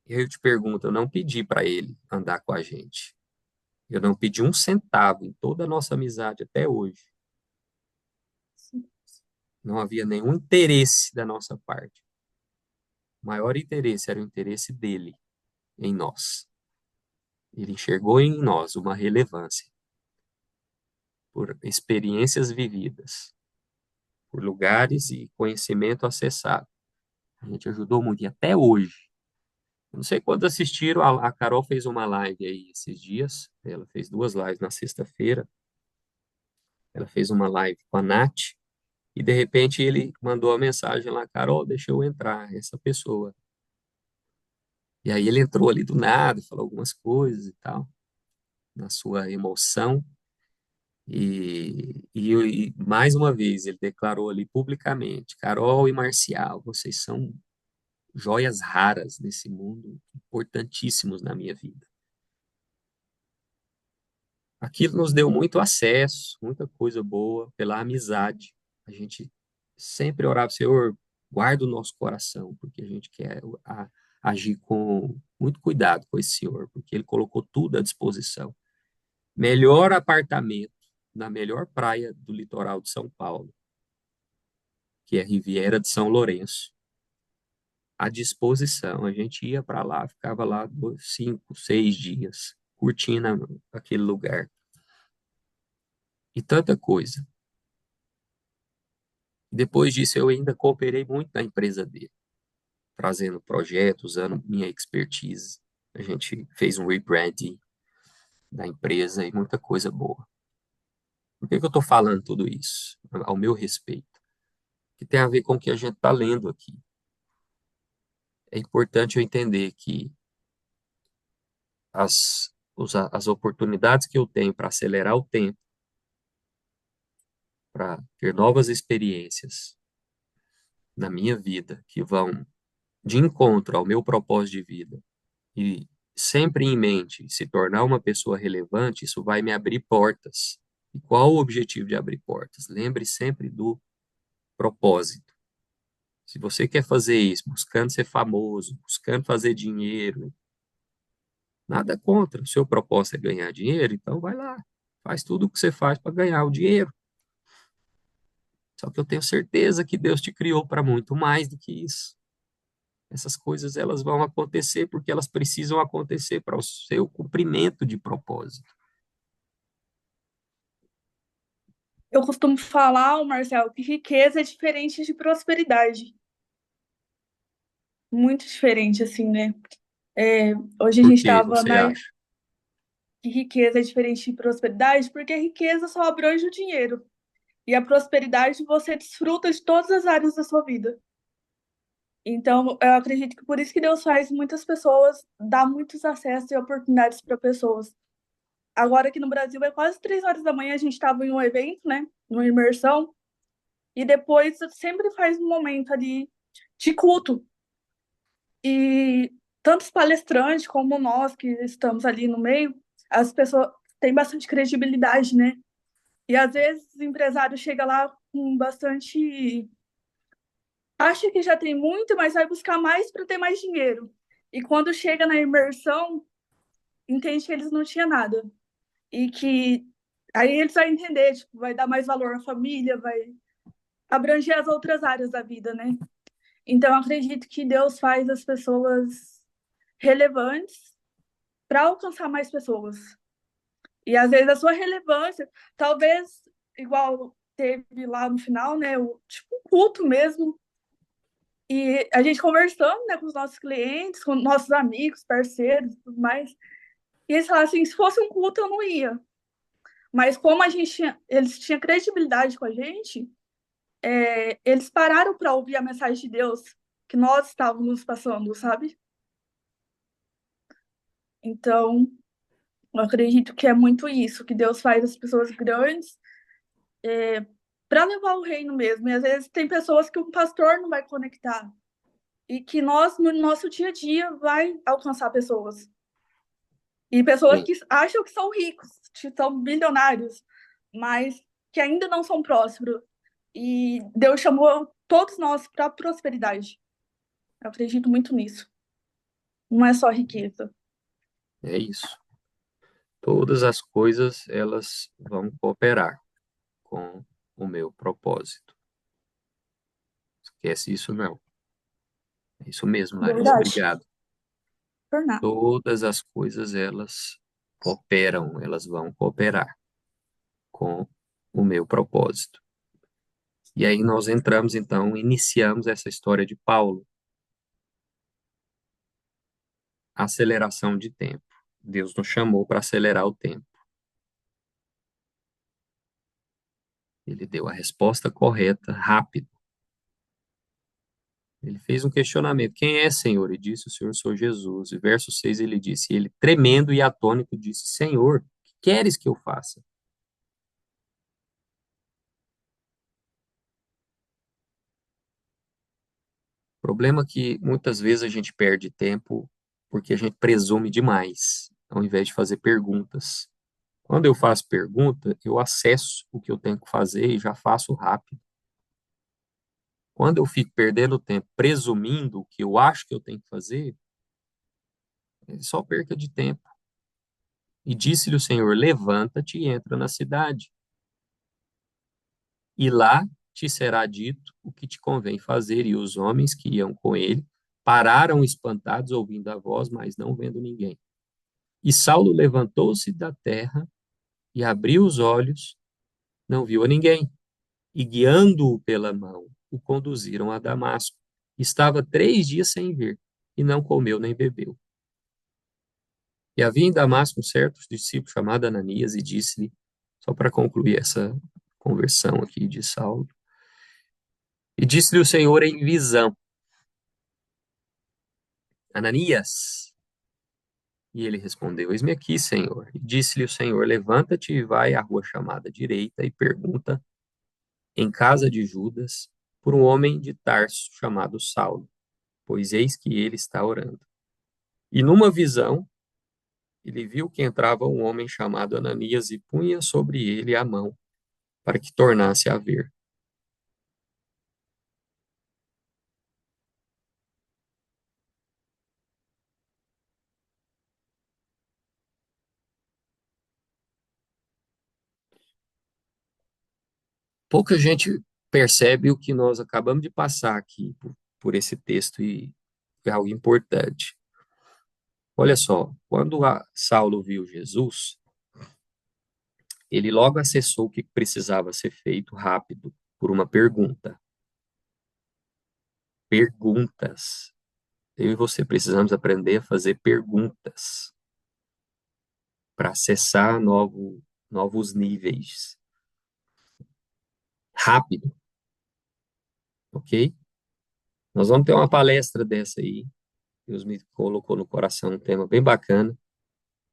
E aí eu te pergunto, eu não pedi para ele andar com a gente. Eu não pedi um centavo em toda a nossa amizade até hoje. Não havia nenhum interesse da nossa parte. O maior interesse era o interesse dele em nós. Ele enxergou em nós uma relevância por experiências vividas, por lugares e conhecimento acessado. A gente ajudou muito, e até hoje. Eu não sei quando assistiram, a Carol fez uma live aí esses dias. Ela fez 2 lives na sexta-feira. Ela fez uma live com a Nath, e de repente ele mandou a mensagem lá: Carol, deixa eu entrar, essa pessoa. E aí ele entrou ali do nada, falou algumas coisas e tal, na sua emoção. E mais uma vez ele declarou ali publicamente: Carol e Marcial, vocês são joias raras nesse mundo, importantíssimos na minha vida. Aquilo nos deu muito acesso, muita coisa boa pela amizade. A gente sempre orava: Senhor, guarda o nosso coração, porque a gente quer agir com muito cuidado com esse Senhor, porque Ele colocou tudo à disposição. Melhor apartamento na melhor praia do litoral de São Paulo, que é a Riviera de São Lourenço, à disposição. A gente ia para lá, ficava lá 5, 6 dias, curtindo aquele lugar. E tanta coisa. Depois disso, eu ainda cooperei muito na empresa dele, trazendo projetos, usando minha expertise. A gente fez um rebranding da empresa e muita coisa boa. Por que que eu estou falando tudo isso ao meu respeito? Que tem a ver com o que a gente está lendo aqui. É importante eu entender que as oportunidades que eu tenho para acelerar o tempo, para ter novas experiências na minha vida que vão de encontro ao meu propósito de vida e sempre em mente se tornar uma pessoa relevante, isso vai me abrir portas. E qual o objetivo de abrir portas? Lembre sempre do propósito. Se você quer fazer isso buscando ser famoso, buscando fazer dinheiro, nada contra. O seu propósito é ganhar dinheiro, então vai lá. Faz tudo o que você faz para ganhar o dinheiro. Só que eu tenho certeza que Deus te criou para muito mais do que isso. Essas coisas elas vão acontecer porque elas precisam acontecer para o seu cumprimento de propósito. Eu costumo falar, Marcelo, que riqueza é diferente de prosperidade. Muito diferente, assim, né? Hoje a Por gente que estava você na acha? que riqueza é diferente de prosperidade, porque a riqueza só abrange o dinheiro. E a prosperidade você desfruta de todas as áreas da sua vida. Então, eu acredito que por isso que Deus faz muitas pessoas, dá muitos acessos e oportunidades para pessoas. Agora aqui no Brasil é quase 3 horas da manhã, a gente estava em um evento, né? Uma imersão. E depois sempre faz um momento ali de culto. E tantos palestrantes como nós que estamos ali no meio, as pessoas têm bastante credibilidade, né? E às vezes o empresário chega lá com bastante. Acha que já tem muito, mas vai buscar mais para ter mais dinheiro. E quando chega na imersão, entende que eles não tinham nada. E que aí eles vão entender, tipo, vai dar mais valor à família, vai abranger as outras áreas da vida, né? Então, eu acredito que Deus faz as pessoas relevantes para alcançar mais pessoas. E às vezes a sua relevância, talvez igual teve lá no final, né, o tipo um culto mesmo, e a gente conversando, né, com os nossos clientes, com nossos amigos, parceiros, tudo mais. E eles falaram assim, se fosse um culto eu não ia. Mas como eles tinham credibilidade com a gente, eles pararam para ouvir a mensagem de Deus que nós estávamos passando, sabe? Então, eu acredito que é muito isso, que Deus faz as pessoas grandes para levar o reino mesmo. E às vezes tem pessoas que um pastor não vai conectar e que nós, no nosso dia a dia, vai alcançar pessoas. E pessoas Sim, que acham que são ricos, que são bilionários, mas que ainda não são prósperos. E Deus chamou todos nós para a prosperidade. Eu acredito muito nisso. Não é só riqueza. é isso. Todas as coisas, elas vão cooperar com o meu propósito. Esquece isso, não. É isso mesmo, Larissa. Verdade. Obrigado. Por nada. Todas as coisas, elas cooperam, elas vão cooperar com o meu propósito. E aí nós entramos, então, iniciamos essa história de Paulo. Aceleração de tempo. Deus nos chamou para acelerar o tempo. Ele deu a resposta correta, rápido. Ele fez um questionamento: quem é, Senhor? E disse: o Senhor sou Jesus. E verso 6 ele disse: ele, tremendo e atônito, disse: Senhor, o que queres que eu faça? O problema é que muitas vezes a gente perde tempo porque a gente presume demais, ao invés de fazer perguntas. Quando eu faço pergunta, eu acesso o que eu tenho que fazer e já faço rápido. Quando eu fico perdendo tempo presumindo o que eu acho que eu tenho que fazer, é só perca de tempo. E disse-lhe o Senhor: levanta-te e entra na cidade, e lá te será dito o que te convém fazer. E os homens que iam com ele pararam espantados, ouvindo a voz, mas não vendo ninguém. E Saulo levantou-se da terra e abriu os olhos, não viu a ninguém. E guiando-o pela mão, o conduziram a Damasco. Estava 3 dias sem ver, e não comeu nem bebeu. E havia em Damasco um certo discípulo chamado Ananias, e disse-lhe, só para concluir essa conversão aqui de Saulo, e disse-lhe o Senhor em visão: Ananias. E ele respondeu: eis-me aqui, Senhor. E disse-lhe o Senhor: levanta-te e vai à rua chamada direita e pergunta em casa de Judas por um homem de Tarso chamado Saulo, pois eis que ele está orando. E numa visão, ele viu que entrava um homem chamado Ananias e punha sobre ele a mão para que tornasse a ver. Pouca gente percebe o que nós acabamos de passar aqui por esse texto e é algo importante. Olha só, quando Saulo viu Jesus, ele logo acessou o que precisava ser feito rápido por uma pergunta. Perguntas. Eu e você precisamos aprender a fazer perguntas para acessar novos níveis. Rápido, ok? Nós vamos ter uma palestra dessa aí. Deus me colocou no coração um tema bem bacana,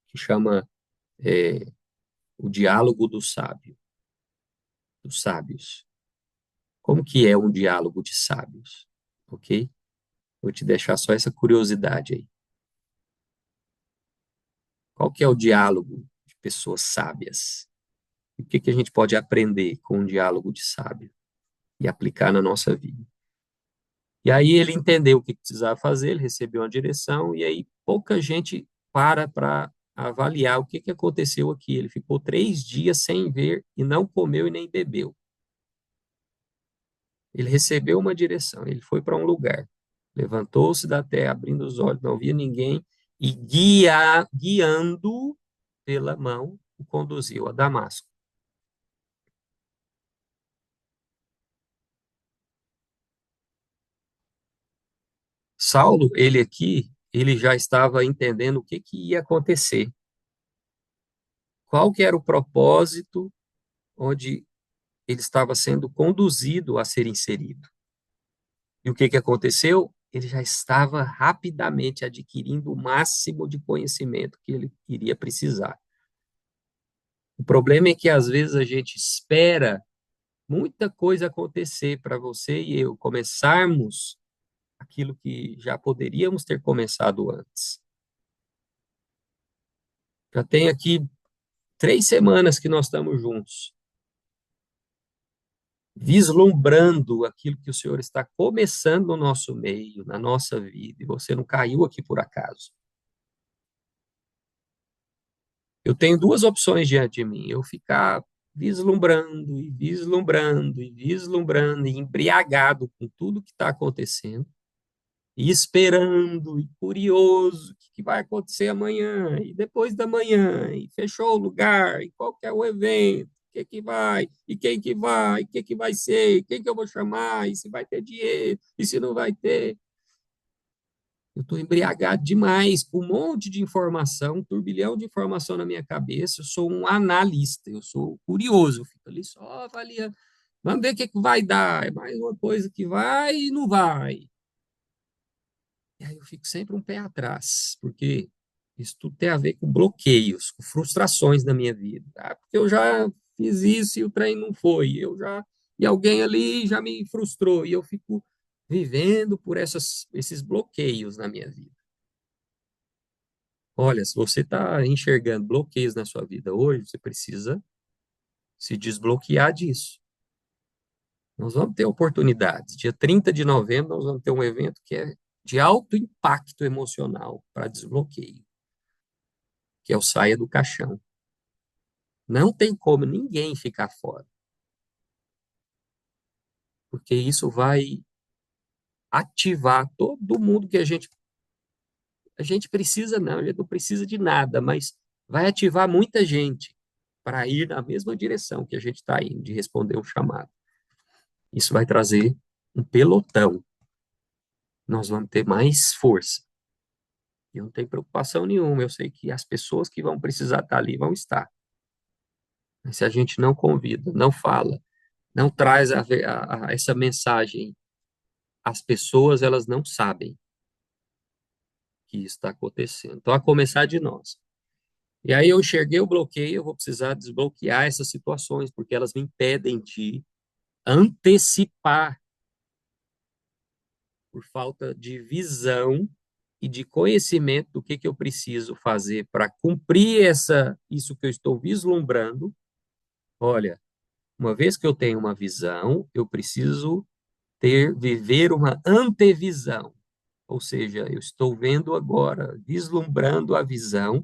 que chama o diálogo do sábio, dos sábios. Como que é um diálogo de sábios, ok? Vou te deixar só essa curiosidade aí. Qual que é o diálogo de pessoas sábias? E o que que a gente pode aprender com um diálogo de sábio e aplicar na nossa vida? E aí ele entendeu o que precisava fazer, ele recebeu uma direção, e aí pouca gente para avaliar o que que aconteceu aqui. Ele ficou 3 dias sem ver e não comeu e nem bebeu. Ele recebeu uma direção, ele foi para um lugar, levantou-se da terra, abrindo os olhos, não via ninguém, e guiando pela mão, o conduziu a Damasco. Saulo, ele aqui, ele já estava entendendo o que que ia acontecer. Qual que era o propósito onde ele estava sendo conduzido a ser inserido. E o que que aconteceu? Ele já estava rapidamente adquirindo o máximo de conhecimento que ele iria precisar. O problema é que às vezes a gente espera muita coisa acontecer para você e eu começarmos aquilo que já poderíamos ter começado antes. Já tem aqui 3 semanas que nós estamos juntos, vislumbrando aquilo que o Senhor está começando no nosso meio, na nossa vida, e você não caiu aqui por acaso. Eu tenho 2 opções diante de mim: eu ficar vislumbrando e vislumbrando e vislumbrando, e embriagado com tudo que está acontecendo, e esperando, e curioso, o que vai acontecer amanhã, e depois da manhã, e fechou o lugar, e qual que é o evento, o que que vai, e quem que vai, o que que vai ser, quem que eu vou chamar, e se vai ter dinheiro, e se não vai ter. Eu estou embriagado demais, com um monte de informação, um turbilhão de informação na minha cabeça. Eu sou um analista, eu sou curioso, eu fico ali só avaliando. Vamos ver o que que vai dar. É mais uma coisa que vai e não vai. E aí eu fico sempre um pé atrás, porque isso tudo tem a ver com bloqueios, com frustrações na minha vida. Ah, porque eu já fiz isso e o trem não foi. E alguém ali já me frustrou. E eu fico vivendo por esses bloqueios na minha vida. Olha, se você está enxergando bloqueios na sua vida hoje, você precisa se desbloquear disso. Nós vamos ter oportunidades. Dia 30 de novembro, nós vamos ter um evento que é de alto impacto emocional para desbloqueio, que é o Saia do Caixão. Não tem como ninguém ficar fora, porque isso vai ativar todo mundo que a gente precisa, não, a gente não precisa de nada, mas vai ativar muita gente para ir na mesma direção que a gente está indo, de responder um chamado. Isso vai trazer um pelotão. Nós vamos ter mais força. Eu não tenho preocupação nenhuma. Eu sei que as pessoas que vão precisar estar ali vão estar. Mas se a gente não convida, não fala, não traz essa mensagem, as pessoas elas não sabem que isso está acontecendo. Então, a começar de nós. E aí eu enxerguei o bloqueio, eu vou precisar desbloquear essas situações, porque elas me impedem de antecipar por falta de visão e de conhecimento do que eu preciso fazer para cumprir isso que eu estou vislumbrando. Olha, uma vez que eu tenho uma visão, eu preciso viver uma antevisão. Ou seja, eu estou vendo agora, vislumbrando a visão,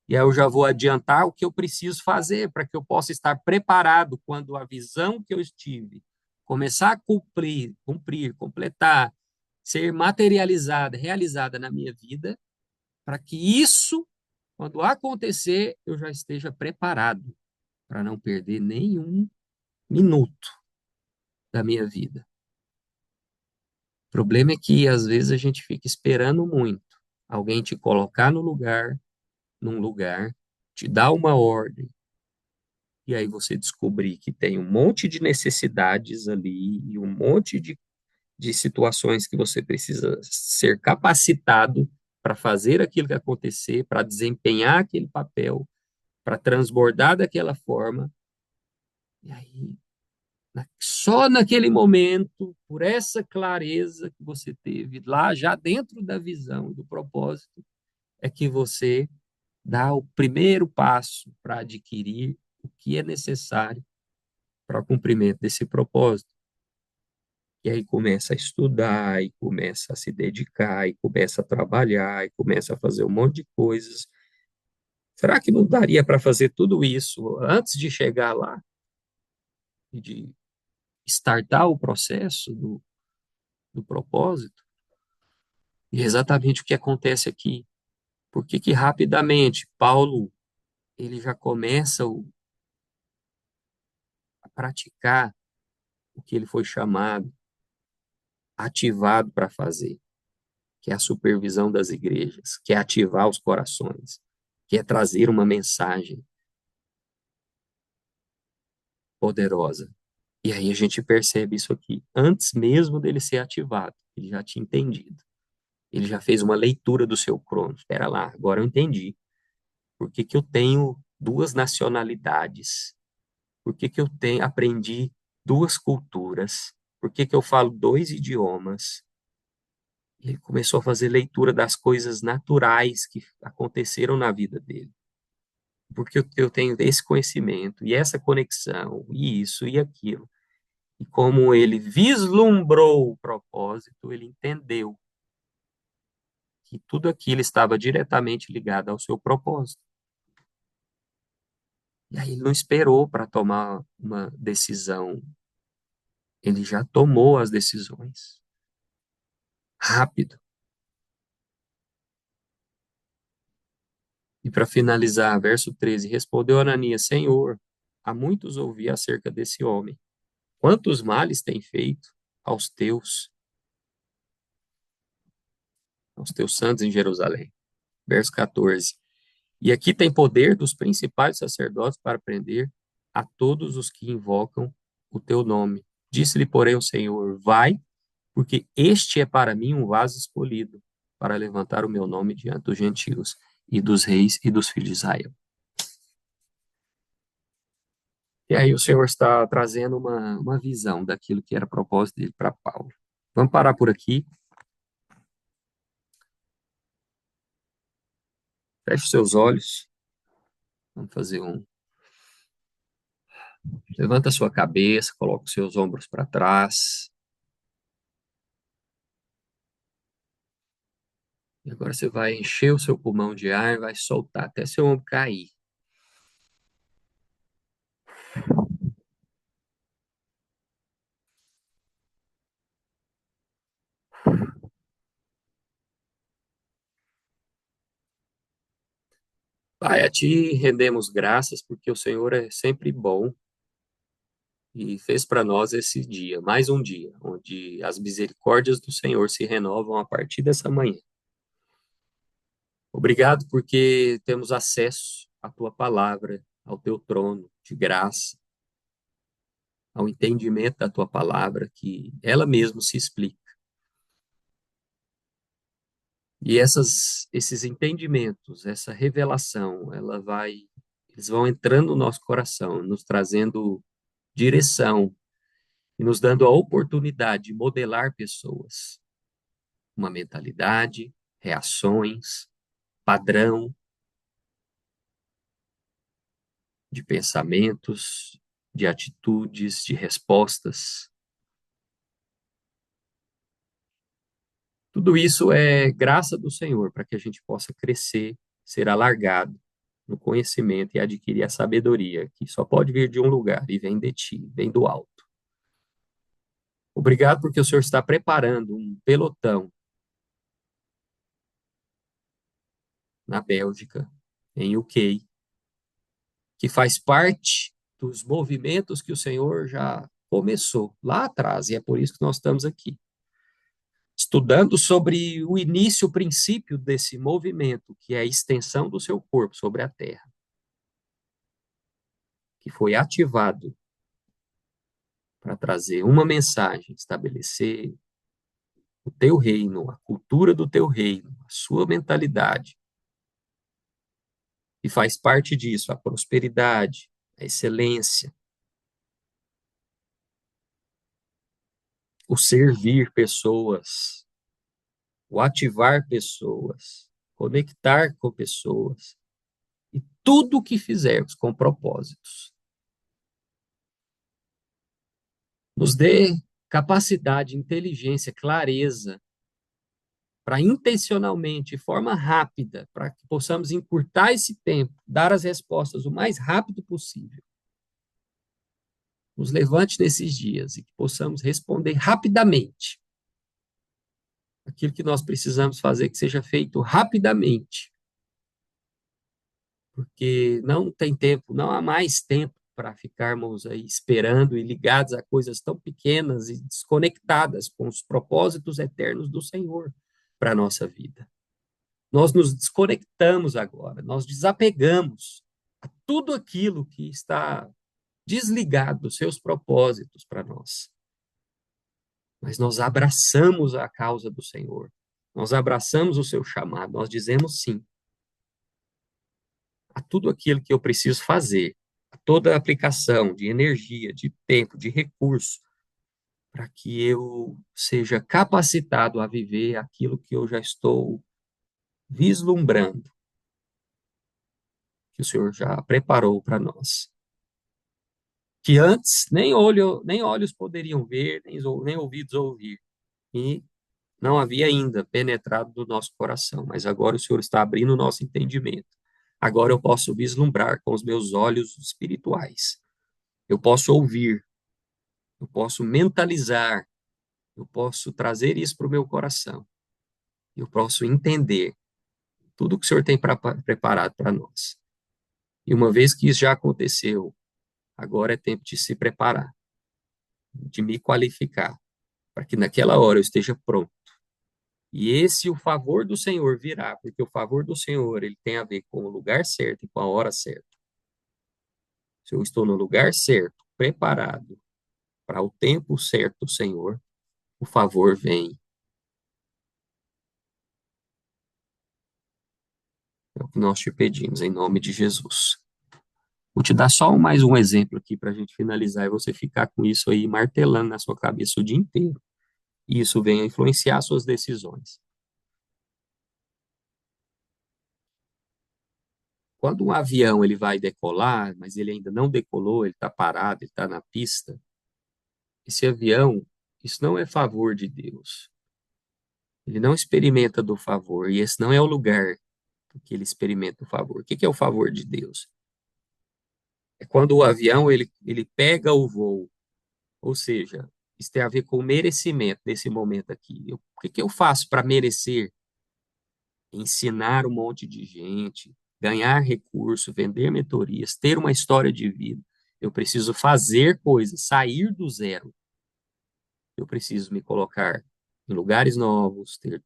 e aí eu já vou adiantar o que eu preciso fazer para que eu possa estar preparado quando a visão que eu estive começar a cumprir, completar, ser materializada, realizada na minha vida, para que isso, quando acontecer, eu já esteja preparado para não perder nenhum minuto da minha vida. O problema é que, às vezes, a gente fica esperando muito alguém te colocar no lugar, num lugar, te dar uma ordem, e aí você descobrir que tem um monte de necessidades ali e um monte de situações que você precisa ser capacitado para fazer aquilo que acontecer, para desempenhar aquele papel, para transbordar daquela forma. E aí, só naquele momento, por essa clareza que você teve lá, já dentro da visão e do propósito, é que você dar o primeiro passo para adquirir o que é necessário para o cumprimento desse propósito. E aí começa a estudar, e começa a se dedicar, e começa a trabalhar, e começa a fazer um monte de coisas. Será que não daria para fazer tudo isso antes de chegar lá e de startar o processo do propósito? E é exatamente o que acontece aqui. Por que que rapidamente Paulo ele já começa a praticar o que ele foi chamado, ativado para fazer, que é a supervisão das igrejas, que é ativar os corações, que é trazer uma mensagem poderosa. E aí a gente percebe isso aqui, antes mesmo dele ser ativado, ele já tinha entendido. Ele já fez uma leitura do seu crono. Espera lá, agora eu entendi. Por que que eu tenho duas nacionalidades? Por que que eu aprendi duas culturas? Por que que eu falo dois idiomas? Ele começou a fazer leitura das coisas naturais que aconteceram na vida dele. Porque eu tenho esse conhecimento e essa conexão, e isso e aquilo. E como ele vislumbrou o propósito, ele entendeu que tudo aquilo estava diretamente ligado ao seu propósito. E aí ele não esperou para tomar uma decisão, ele já tomou as decisões. Rápido. E para finalizar, verso 13, respondeu Ananias, Senhor, há muitos ouvi acerca desse homem. Quantos males tem feito aos teus santos em Jerusalém? Verso 14. E aqui tem poder dos principais sacerdotes para prender a todos os que invocam o teu nome. Disse-lhe, porém, o Senhor, vai, porque este é para mim um vaso escolhido, para levantar o meu nome diante dos gentios e dos reis e dos filhos de Israel. E aí o Senhor está trazendo uma visão daquilo que era propósito dele para Paulo. Vamos parar por aqui. Feche seus olhos. Vamos fazer um. Levanta a sua cabeça, coloca os seus ombros para trás. E agora você vai encher o seu pulmão de ar e vai soltar até seu ombro cair. Pai, a ti rendemos graças porque o Senhor é sempre bom e fez para nós esse dia, mais um dia, onde as misericórdias do Senhor se renovam a partir dessa manhã. Obrigado porque temos acesso à tua palavra, ao teu trono de graça, ao entendimento da tua palavra, que ela mesma se explica. E esses entendimentos, essa revelação, eles vão entrando no nosso coração, nos trazendo direção e nos dando a oportunidade de modelar pessoas, uma mentalidade, reações, padrão de pensamentos, de atitudes, de respostas. Tudo isso é graça do Senhor para que a gente possa crescer, ser alargado no conhecimento e adquirir a sabedoria que só pode vir de um lugar e vem de ti, vem do alto. Obrigado porque o Senhor está preparando um pelotão na Bélgica, em UK, que faz parte dos movimentos que o Senhor já começou lá atrás, e é por isso que nós estamos aqui, estudando sobre o início, o princípio desse movimento, que é a extensão do seu corpo sobre a terra, que foi ativado para trazer uma mensagem, estabelecer o teu reino, a cultura do teu reino, a sua mentalidade. E faz parte disso a prosperidade, a excelência, o servir pessoas, o ativar pessoas, conectar com pessoas, tudo o que fizermos com propósitos. Nos dê capacidade, inteligência, clareza para intencionalmente, de forma rápida, para que possamos encurtar esse tempo, dar as respostas o mais rápido possível. Nos levante nesses dias e que possamos responder rapidamente aquilo que nós precisamos fazer, que seja feito rapidamente, porque não tem tempo, não há mais tempo para ficarmos aí esperando e ligados a coisas tão pequenas e desconectadas com os propósitos eternos do Senhor para a nossa vida. Nós nos desconectamos agora, nós desapegamos a tudo aquilo que está desligado dos seus propósitos para nós. Mas nós abraçamos a causa do Senhor, nós abraçamos o seu chamado, nós dizemos sim a tudo aquilo que eu preciso fazer, a toda a aplicação de energia, de tempo, de recurso, para que eu seja capacitado a viver aquilo que eu já estou vislumbrando, que o Senhor já preparou para nós. Que antes nem olhos poderiam ver, nem ouvidos ouvir, e não havia ainda penetrado no nosso coração, mas agora o Senhor está abrindo o nosso entendimento. Agora eu posso vislumbrar com os meus olhos espirituais. Eu posso ouvir, eu posso mentalizar, eu posso trazer isso para o meu coração. Eu posso entender tudo que o Senhor tem preparado para nós. E uma vez que isso já aconteceu, agora é tempo de se preparar, de me qualificar, para que naquela hora eu esteja pronto. E esse o favor do Senhor virá, porque o favor do Senhor ele tem a ver com o lugar certo e com a hora certa. Se eu estou no lugar certo, preparado para o tempo certo do Senhor, o favor vem. É o que nós te pedimos, em nome de Jesus. Vou te dar só mais um exemplo aqui para a gente finalizar e você ficar com isso aí martelando na sua cabeça o dia inteiro. E isso vem a influenciar suas decisões. Quando um avião ele vai decolar, mas ele ainda não decolou, ele está parado, ele está na pista, esse avião, isso não é favor de Deus. Ele não experimenta do favor, e esse não é o lugar que ele experimenta o favor. O que é o favor de Deus? É quando o avião ele pega o voo, ou seja, isso tem a ver com o merecimento desse momento aqui. O que eu faço para merecer? Ensinar um monte de gente, ganhar recurso, vender mentorias, ter uma história de vida. Eu preciso fazer coisas, sair do zero. Eu preciso me colocar em lugares novos, ter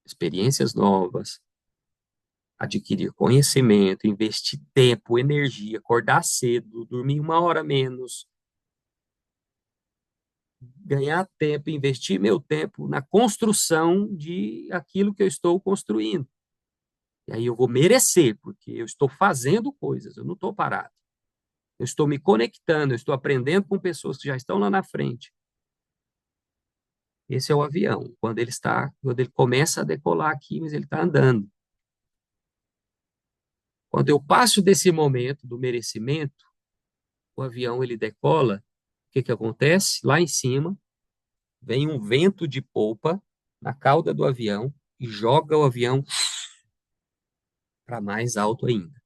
experiências novas, adquirir conhecimento, investir tempo, energia, acordar cedo, dormir 1 hora menos, ganhar tempo, investir meu tempo na construção de aquilo que eu estou construindo. E aí eu vou merecer, porque eu estou fazendo coisas, eu não estou parado. Eu estou me conectando, eu estou aprendendo com pessoas que já estão lá na frente. Esse é o avião, quando ele começa a decolar aqui, mas ele está andando. Quando eu passo desse momento do merecimento, o avião ele decola, o que acontece? Lá em cima, vem um vento de polpa na cauda do avião e joga o avião para mais alto ainda.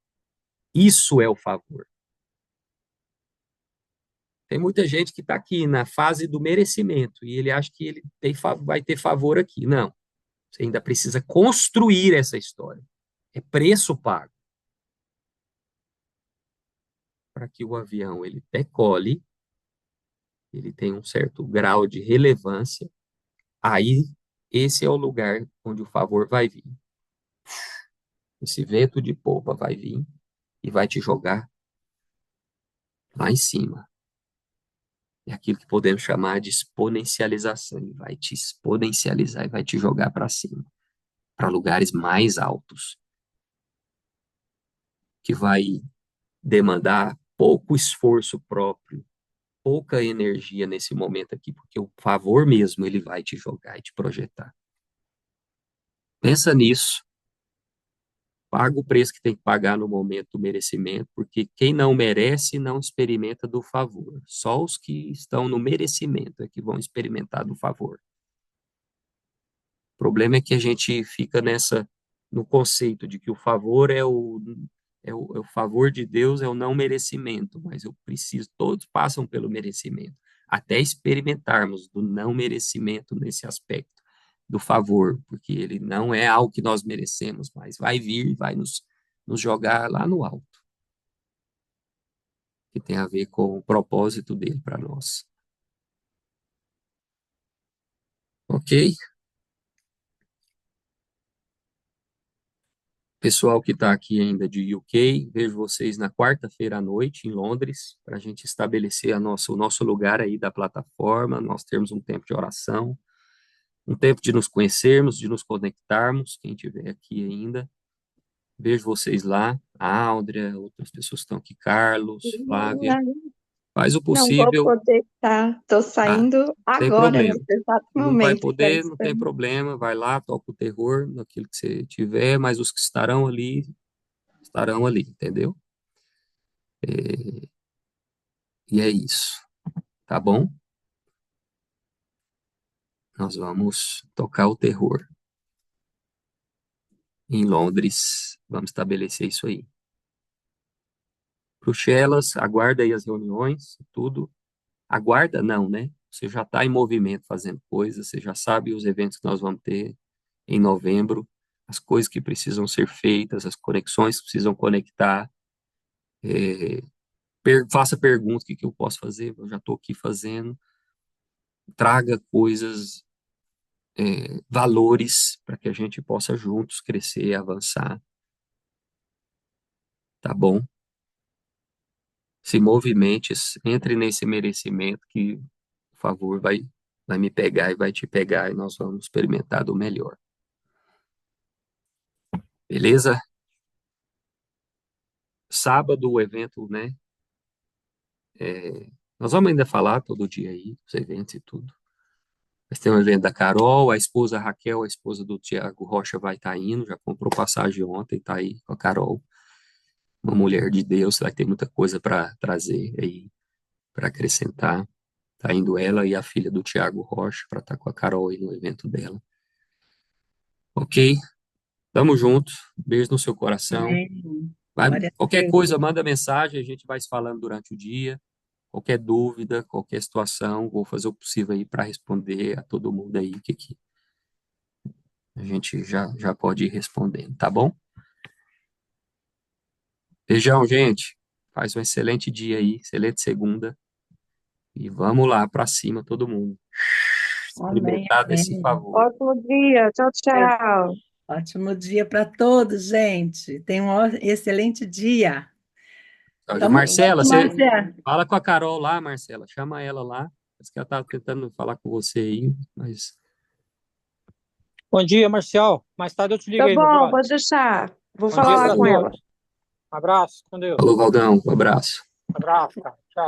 Isso é o favor. Tem muita gente que está aqui na fase do merecimento e ele acha que ele vai ter favor aqui. Não. Você ainda precisa construir essa história. É preço pago para que o avião ele decole, ele tem um certo grau de relevância. Aí, esse é o lugar onde o favor vai vir. Esse vento de polpa vai vir e vai te jogar lá em cima. É aquilo que podemos chamar de exponencialização. Ele vai te exponencializar e vai te jogar para cima, para lugares mais altos, que vai demandar pouco esforço próprio, pouca energia nesse momento aqui, porque o favor mesmo ele vai te jogar e te projetar. Pensa nisso. paga o preço que tem que pagar no momento do merecimento, porque quem não merece não experimenta do favor. Só os que estão no merecimento é que vão experimentar do favor. O problema é que a gente fica no conceito de que o favor é o favor de Deus, é o não merecimento, mas eu preciso, todos passam pelo merecimento, até experimentarmos do não merecimento nesse aspecto do favor, porque ele não é algo que nós merecemos, mas vai vir e vai nos jogar lá no alto, que tem a ver com o propósito dele para nós. Ok? Pessoal que está aqui ainda de UK, vejo vocês na quarta-feira à noite em Londres, para a gente estabelecer o nosso lugar aí da plataforma, nós termos um tempo de oração, um tempo de nos conhecermos, de nos conectarmos, quem estiver aqui ainda. Vejo vocês lá, a Áudria, outras pessoas que estão aqui, Carlos, Flávia. Faz o Não vou possível, poder estar. Estou tá? saindo Sem agora, problema. nesse exato Não vai momento. poder, não tem problema, vai lá, toca o terror naquilo que você tiver, mas os que estarão ali, entendeu? E é isso, tá bom? Nós vamos tocar o terror em Londres, vamos estabelecer isso aí. Bruxelas, aguarda aí as reuniões, tudo. Aguarda não, né? Você já está em movimento fazendo coisas, você já sabe os eventos que nós vamos ter em novembro, as coisas que precisam ser feitas, as conexões que precisam conectar. Faça perguntas, o que eu posso fazer? Eu já estou aqui fazendo. Traga coisas, valores, para que a gente possa juntos crescer e avançar. Tá bom? Se movimente, entre nesse merecimento que, por favor, vai me pegar e vai te pegar e nós vamos experimentar do melhor. Beleza? Sábado o evento, né? Nós vamos ainda falar todo dia aí, dos eventos e tudo. Mas tem um evento da Carol, a esposa Raquel, a esposa do Tiago Rocha vai estar indo, já comprou passagem ontem, está aí com a Carol. Uma mulher de Deus, vai ter muita coisa para trazer aí, para acrescentar. Está indo ela e a filha do Tiago Rocha para estar com a Carol aí no evento dela. Ok? Tamo junto. Beijo no seu coração. Amém. Glória a Qualquer Deus. coisa, manda mensagem, a gente vai se falando durante o dia. Qualquer dúvida, qualquer situação, vou fazer o possível aí para responder a todo mundo aí que a gente já pode ir respondendo, tá bom? Beijão, gente. Faz um excelente dia aí, excelente segunda. E vamos lá para cima, todo mundo. Amém, Experimentar desse amém. favor. Ótimo dia. Tchau, tchau. Ótimo dia para todos, gente. Tenham um excelente dia. Tamo Marcela, junto, você Marcelo. fala com a Carol lá, Marcela. Chama ela lá. Parece que ela estava tentando falar com você aí, mas. Bom dia, Marcial. Mais tarde eu te ligo Tá aí, meu bom, brother. pode deixar. Vou Bom dia falar lá para com ela. todos. Abraço, com Deus. Falou, Valdão. Um abraço. Abraço, cara.